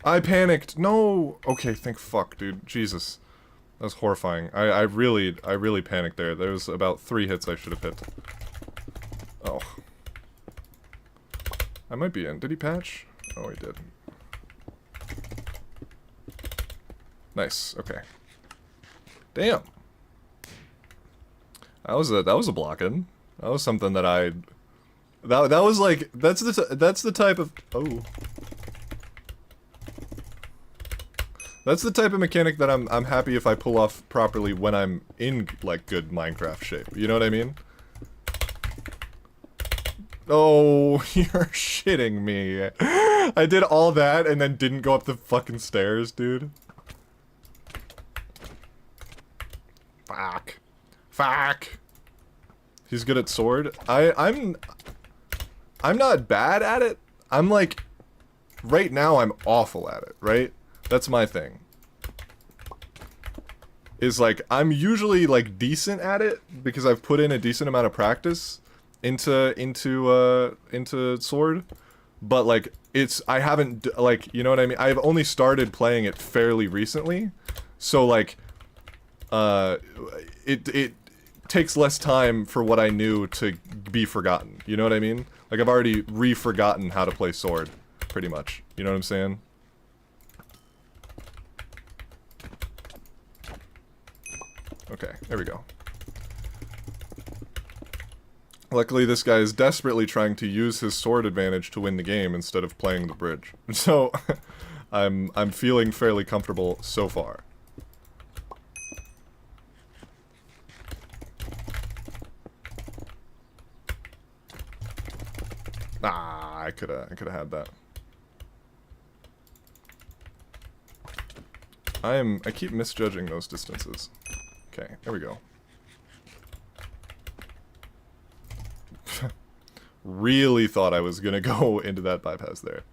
Speaker 1: I panicked. No. Okay, thank fuck, dude. Jesus. That was horrifying. I really panicked there. There was about 3 hits I should have hit. Oh. I might be in. Did he patch? Oh, he did. Nice. Okay. Damn. That was a block-in. That was something that I... That was like... That's the type of... Oh. That's the type of mechanic that I'm happy if I pull off properly when I'm in, like, good Minecraft shape. You know what I mean? Oh, you're shitting me. I did all that and then didn't go up the fucking stairs, dude. Fuck. Fuck. He's good at sword. I'm not bad at it. I'm like... Right now, I'm awful at it, right? That's my thing. Is like, I'm usually like decent at it because I've put in a decent amount of practice into sword, but like I haven't like, you know what I mean? I've only started playing it fairly recently, so like it takes less time for what I knew to be forgotten. You know what I mean? Like I've already re-forgotten how to play sword, pretty much. You know what I'm saying? Okay, there we go. Luckily, this guy is desperately trying to use his sword advantage to win the game instead of playing the bridge. So, I'm feeling fairly comfortable so far. Ah, I coulda had that. I keep misjudging those distances. Okay, there we go. Really thought I was gonna go into that bypass there.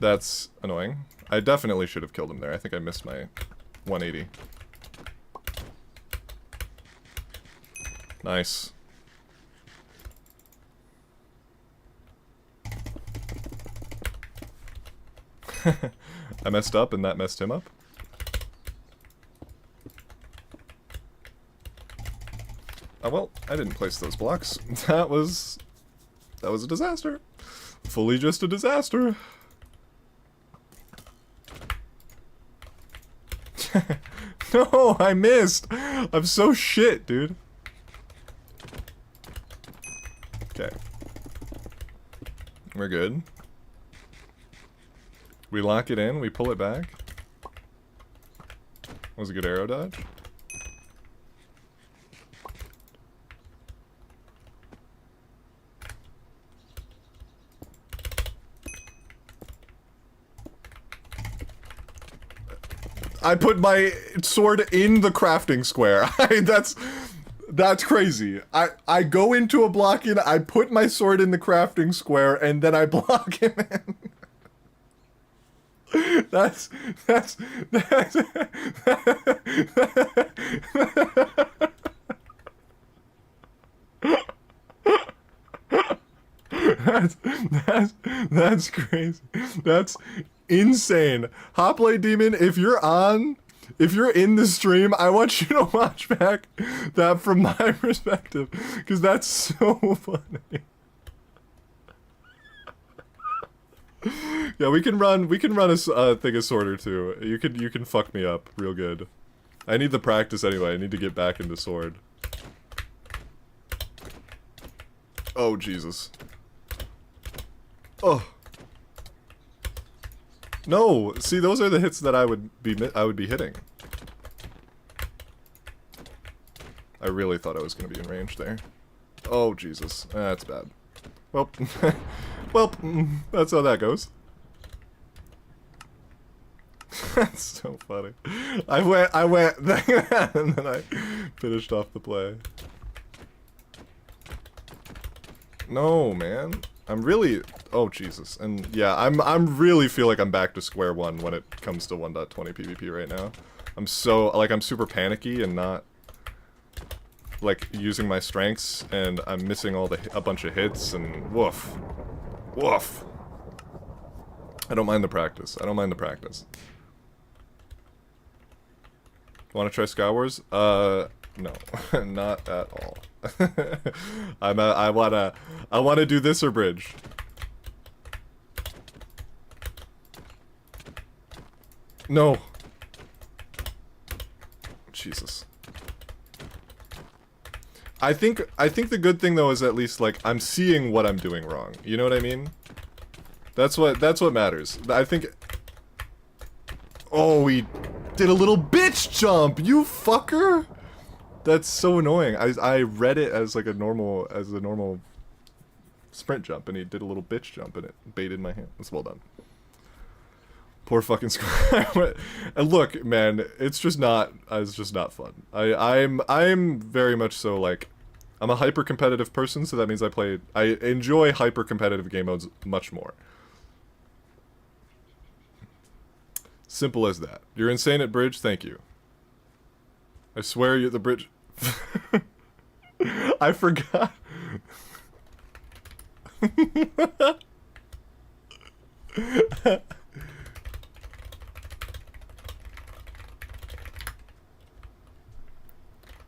Speaker 1: That's annoying. I definitely should have killed him there. I think I missed my 180. Nice. I messed up and that messed him up. Oh, well, I didn't place those blocks. That was a disaster. Fully just a disaster. No, I missed. I'm so shit, dude. Okay. We're good. We lock it in, we pull it back. That was a good arrow dodge. I put my sword in the crafting square. That's crazy. I go into a block in, I put my sword in the crafting square, and then I block him in. That's crazy. That's insane. Hoplite Demon, if you're in the stream, I want you to watch back that from my perspective, because that's so funny. Yeah, we can run a thing of sword or two. You can fuck me up real good. I need the practice anyway. I need to get back into sword. Oh Jesus. Oh. No, see, those are the hits that I would be hitting. I really thought I was gonna be in range there. Oh Jesus, that's bad. Well, well, that's how that goes. That's so funny. I went, and then I finished off the play. No, man. I'm really, oh Jesus. And yeah, I'm really feel like I'm back to square one when it comes to 1.20 PvP right now. I'm so, like, I'm super panicky and not, like, using my strengths, and I'm missing a bunch of hits, and woof. Woof. I don't mind the practice. I don't mind the practice. Want to try Skywars? No. Not at all. I wanna do this or bridge. No. Jesus. I think the good thing though is at least like I'm seeing what I'm doing wrong. You know what I mean? That's what matters. I think. Oh, he did a little bitch jump, you fucker! That's so annoying. I read it as like a normal sprint jump, and he did a little bitch jump, and it baited my hand. That's well done. Poor fucking square. And look, man, it's just not fun. I'm very much so like, I'm a hyper competitive person, so that means I enjoy hyper competitive game modes much more. Simple as that. You're insane at bridge, thank you. I swear you're the bridge. I forgot.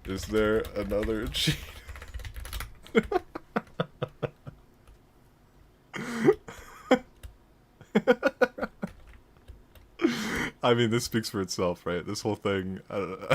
Speaker 1: Is there another cheat? I mean, this speaks for itself, right? This whole thing, I don't know.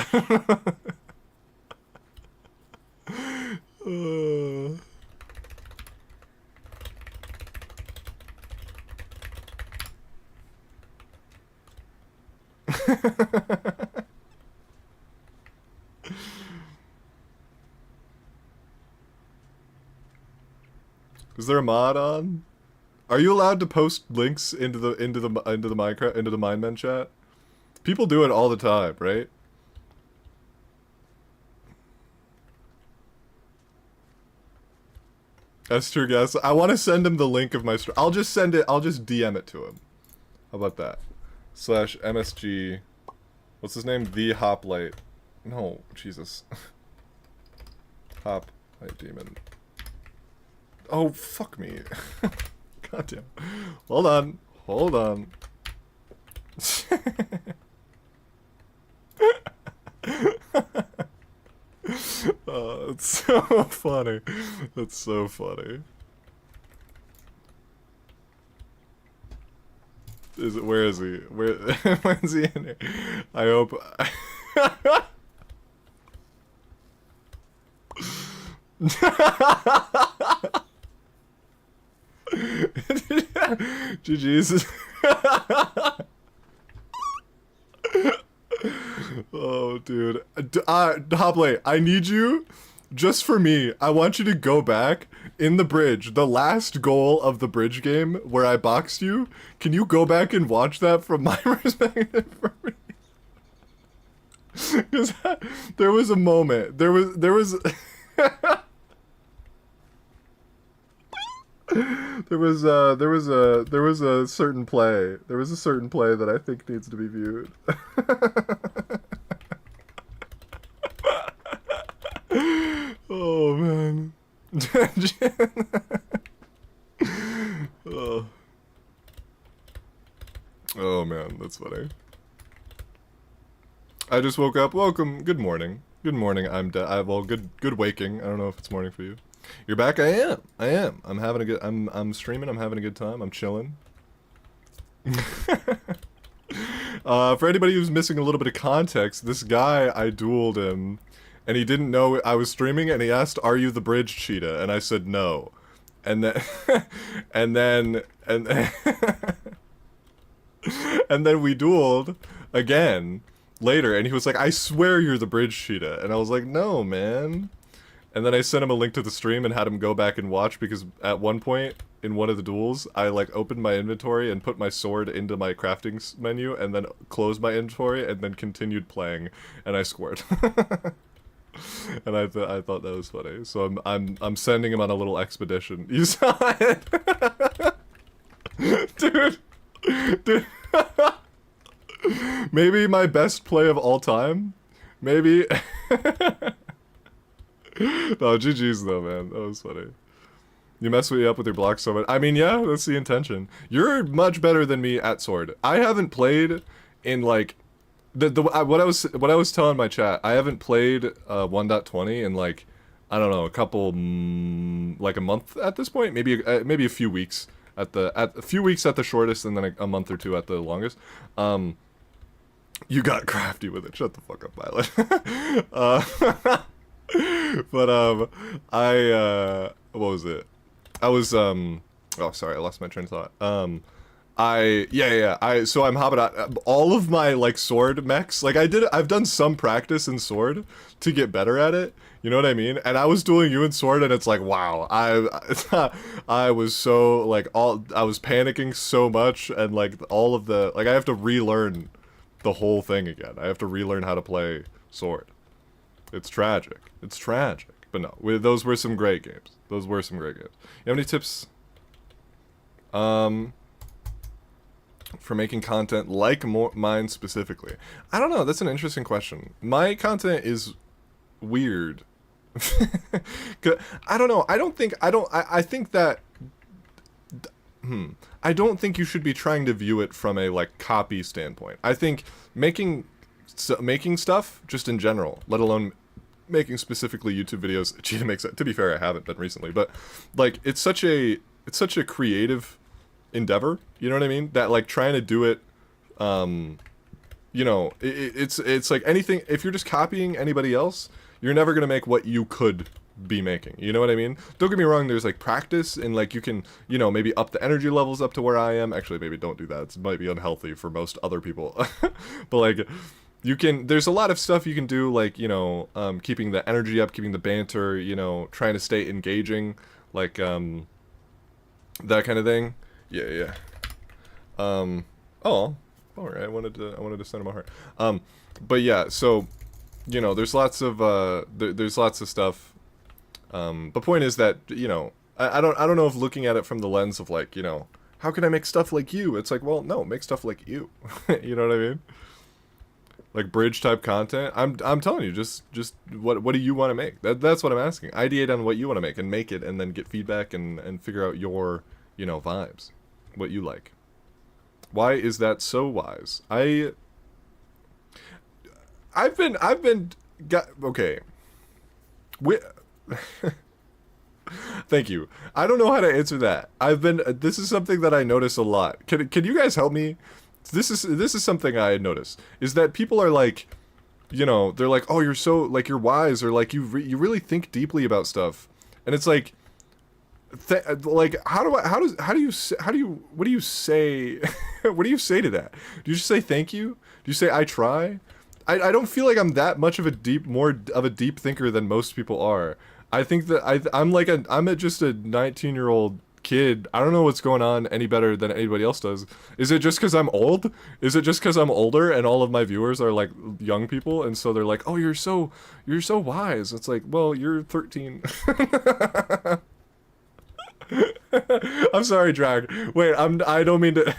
Speaker 1: Is there a mod on? Are you allowed to post links into the Mindmen chat? People do it all the time, right? That's true, guys. I want to send him the link of my stream. I'll just send it. I'll just DM it to him. How about that? /MSG. What's his name? The Hoplite. No, Jesus. Hoplite Demon. Oh, fuck me. Goddamn. Hold on. Hold on. Oh, it's so funny. That's so funny. Where is he? When's he in here? I hope. GG's. Oh, dude. Hoplite, I need you, just for me, I want you to go back in the bridge, the last goal of the bridge game where I boxed you. Can you go back and watch that from my perspective for me? Because there was a moment, there was there was a certain play. There was a certain play that I think needs to be viewed. Oh man. Oh. Oh man, that's funny. I just woke up. Welcome. Good morning. Good morning. Well, good waking. I don't know if it's morning for you. You're back? I am. I'm having a good, I'm streaming, I'm having a good time, I'm chilling. For anybody who's missing a little bit of context, this guy, I dueled him, and he didn't know I was streaming, and he asked, "Are you the bridge cheetah?" And I said no. And then, and then we dueled again later, and he was like, "I swear you're the bridge cheetah." And I was like, "No, man." And then I sent him a link to the stream and had him go back and watch, because at one point in one of the duels, I like opened my inventory and put my sword into my crafting menu, and then closed my inventory, and then continued playing, and I scored. And I thought that was funny. So I'm sending him on a little expedition. You saw it, dude. Dude. Maybe my best play of all time. Maybe. No, GG's though, man. That was funny. You mess me up with your block so much. I mean, yeah, that's the intention. You're much better than me at sword. I haven't played in like what I was telling my chat. I haven't played 1.20 in like, I don't know, a couple like a month at this point. Maybe maybe a few weeks at the shortest, and then a month or two at the longest. You got crafty with it. Shut the fuck up, Violet. But what was it? I was oh sorry, I lost my train of thought. So I'm hopping out all of my like sword mechs. Like I've done some practice in sword to get better at it. You know what I mean? And I was dueling you in sword, and it's like, wow, I was so like I was panicking so much, and like all of the like I have to relearn the whole thing again. I have to relearn how to play sword. It's tragic. It's tragic. But no, those were some great games. Those were some great games. You have any tips? For making content like mine specifically? I don't know. That's an interesting question. My content is weird. I don't know. I think that. I don't think you should be trying to view it from a like copy standpoint. I think making stuff just in general, let alone making specifically YouTube videos. Cheetahh makes it. To be fair, I haven't been recently, but like it's such a creative endeavor. You know what I mean? That like trying to do it, you know, it's like anything. If you're just copying anybody else, you're never gonna make what you could be making. You know what I mean? Don't get me wrong. There's like practice, and like you can, you know, maybe up the energy levels up to where I am. Actually, maybe don't do that. It might be unhealthy for most other people. But like. You can, there's a lot of stuff you can do, like, you know, keeping the energy up, keeping the banter, you know, trying to stay engaging, like, that kind of thing. Yeah. Oh, alright, I wanted to send him a heart. But yeah, so, you know, there's lots of, there's lots of stuff. The point is that, you know, I don't know if looking at it from the lens of, like, you know, how can I make stuff like you? It's like, well, no, make stuff like you. You know what I mean? Like bridge type content. I'm telling you, just what do you want to make? That's what I'm asking. Ideate on what you want to make and make it, and then get feedback and figure out your, you know, vibes, what you like. Why is that so wise? Okay. Thank you. I don't know how to answer that. This is something that I notice a lot. Can you guys help me? This is something I notice, is that people are like, you know, they're like, oh, you're so, like, you're wise, or like, you really think deeply about stuff, and it's like, like, what do you say, what do you say to that? Do you just say thank you? Do you say I try? I don't feel like I'm that much of more of a deep thinker than most people are. I think that I'm just a 19-year-old kid. I don't know what's going on any better than anybody else does. Is it just because I'm old? Is it just because I'm older and all of my viewers are like young people, and so they're like, oh, you're so wise? It's like, well, you're 13. I'm sorry, Drag. Wait, I don't mean to.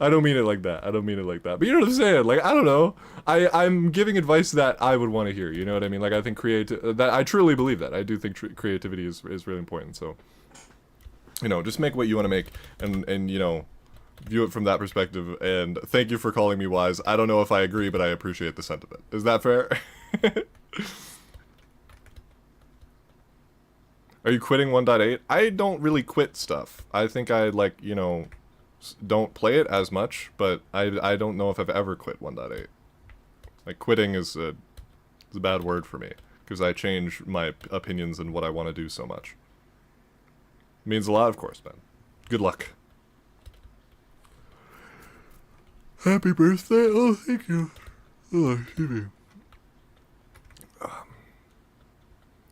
Speaker 1: I don't mean it like that. I don't mean it like that. But you know what I'm saying? Like, I don't know. I'm giving advice that I would want to hear. You know what I mean? Like, I think that I truly believe that. I do think creativity is really important. So, you know, just make what you want to make, and you know, view it from that perspective. And thank you for calling me wise. I don't know if I agree, but I appreciate the sentiment. Is that fair? Are you quitting 1.8? I don't really quit stuff. I think I, like, you know, don't play it as much, but I don't know if I've ever quit 1.8. Like, quitting is a bad word for me, because I change my opinions and what I want to do so much. It means a lot, of course, Ben. Good luck. Happy birthday! Oh, thank you. Oh, excuse me.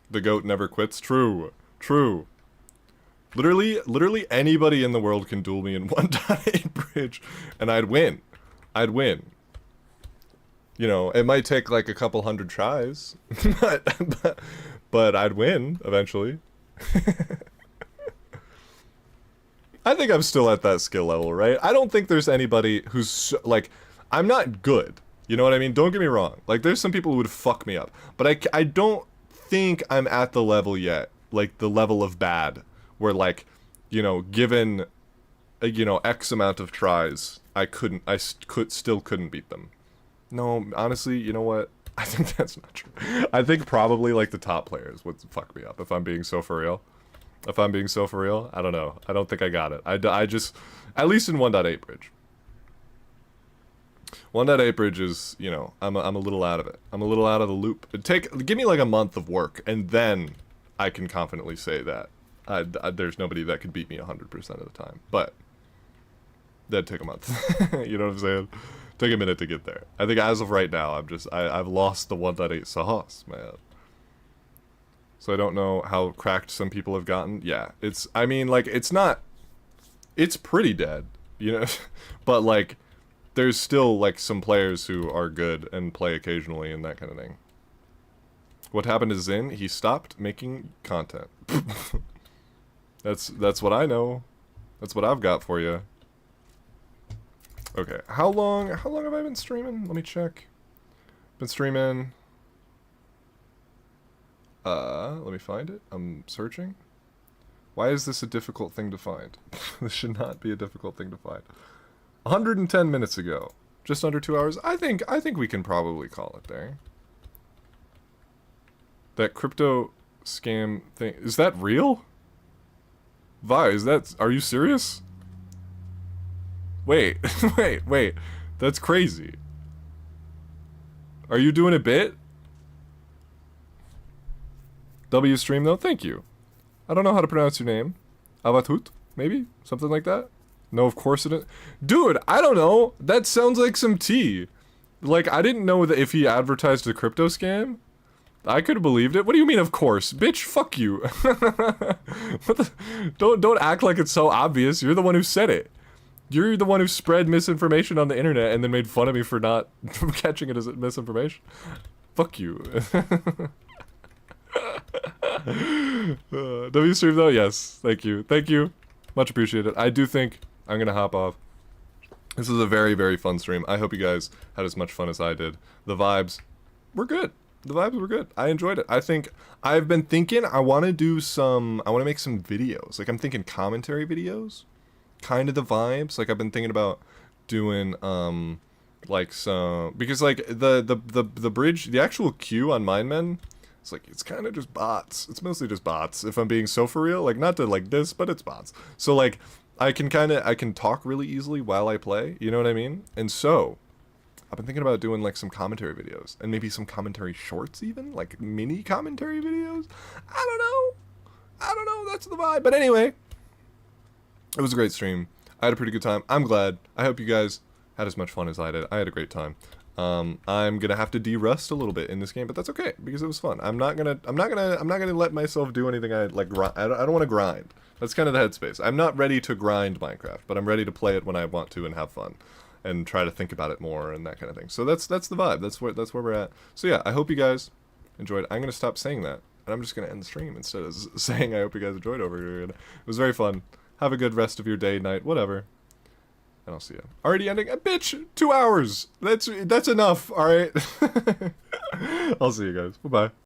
Speaker 1: The goat never quits. True. True. Literally anybody in the world can duel me in 1.8 bridge, and I'd win. I'd win. You know, it might take like a couple hundred tries, but I'd win eventually. I think I'm still at that skill level, right? I don't think there's anybody who's like, I'm not good. You know what I mean? Don't get me wrong. Like, there's some people who would fuck me up, but I don't think I'm at the level yet, like the level of bad, where like, you know, given, you know, X amount of tries, I still couldn't beat them. No, honestly, you know what? I think that's not true. I think probably like the top players would fuck me up if I'm being so for real. If I'm being so for real, I don't know. I don't think I got it. I just, at least in 1.8 bridge. 1.8 bridge is, you know, I'm a little out of it. I'm a little out of the loop. Give me like a month of work, and then I can confidently say that there's nobody that could beat me 100% of the time. But that'd take a month. You know what I'm saying? Take a minute to get there. I think as of right now, I've lost the 1.8 sauce, man. So I don't know how cracked some people have gotten. Yeah, I mean, like, it's pretty dead, you know? But, like, there's still, like, some players who are good and play occasionally and that kind of thing. What happened to Zin? He stopped making content. That's what I know. That's what I've got for you. Okay, how long have I been streaming? Let me check. Been streaming... let me find it. I'm searching. Why is this a difficult thing to find? This should not be a difficult thing to find. 110 minutes ago. Just under 2 hours. I think we can probably call it there. That crypto scam thing, is that real? Vi, are you serious? Wait, wait. That's crazy. Are you doing a bit? W stream though, thank you. I don't know how to pronounce your name. Avatut, maybe? Something like that? No, of course it is. Dude, I don't know. That sounds like some tea. Like, I didn't know that if he advertised a crypto scam, I could have believed it. What do you mean, of course? Bitch, fuck you. What the? Don't act like it's so obvious. You're the one who said it. You're the one who spread misinformation on the internet and then made fun of me for not catching it as misinformation. Fuck you. W stream though, yes. Thank you. Thank you. Much appreciated. I do think I'm gonna hop off. This was a very, very fun stream. I hope you guys had as much fun as I did. The vibes were good. The vibes were good. I enjoyed it. I think I've been thinking I want to make some videos. Like, I'm thinking commentary videos. Kind of the vibes. Like, I've been thinking about doing like some, because like the bridge, the actual queue on Mindmen, it's like, it's kind of just bots. It's mostly just bots, if I'm being so for real. Like, not to like this, but it's bots. So like, I can talk really easily while I play, you know what I mean? And so I've been thinking about doing like some commentary videos and maybe some commentary shorts, even like mini commentary videos. I don't know, that's the vibe. But anyway, it was a great stream. I had a pretty good time. I'm glad. I hope you guys had as much fun as I did. I had a great time. I'm gonna have to de-rust a little bit in this game, but that's okay because it was fun. I'm not gonna let myself do anything I like. I don't want to grind. That's kind of the headspace. I'm not ready to grind Minecraft, but I'm ready to play it when I want to and have fun, and try to think about it more and that kind of thing. So that's the vibe. That's where we're at. So yeah, I hope you guys enjoyed. I'm gonna stop saying that, and I'm just gonna end the stream instead of saying I hope you guys enjoyed over here. It was very fun. Have a good rest of your day, night, whatever. And I'll see you. Already ending? Bitch! 2 hours! That's enough, alright? I'll see you guys. Bye-bye.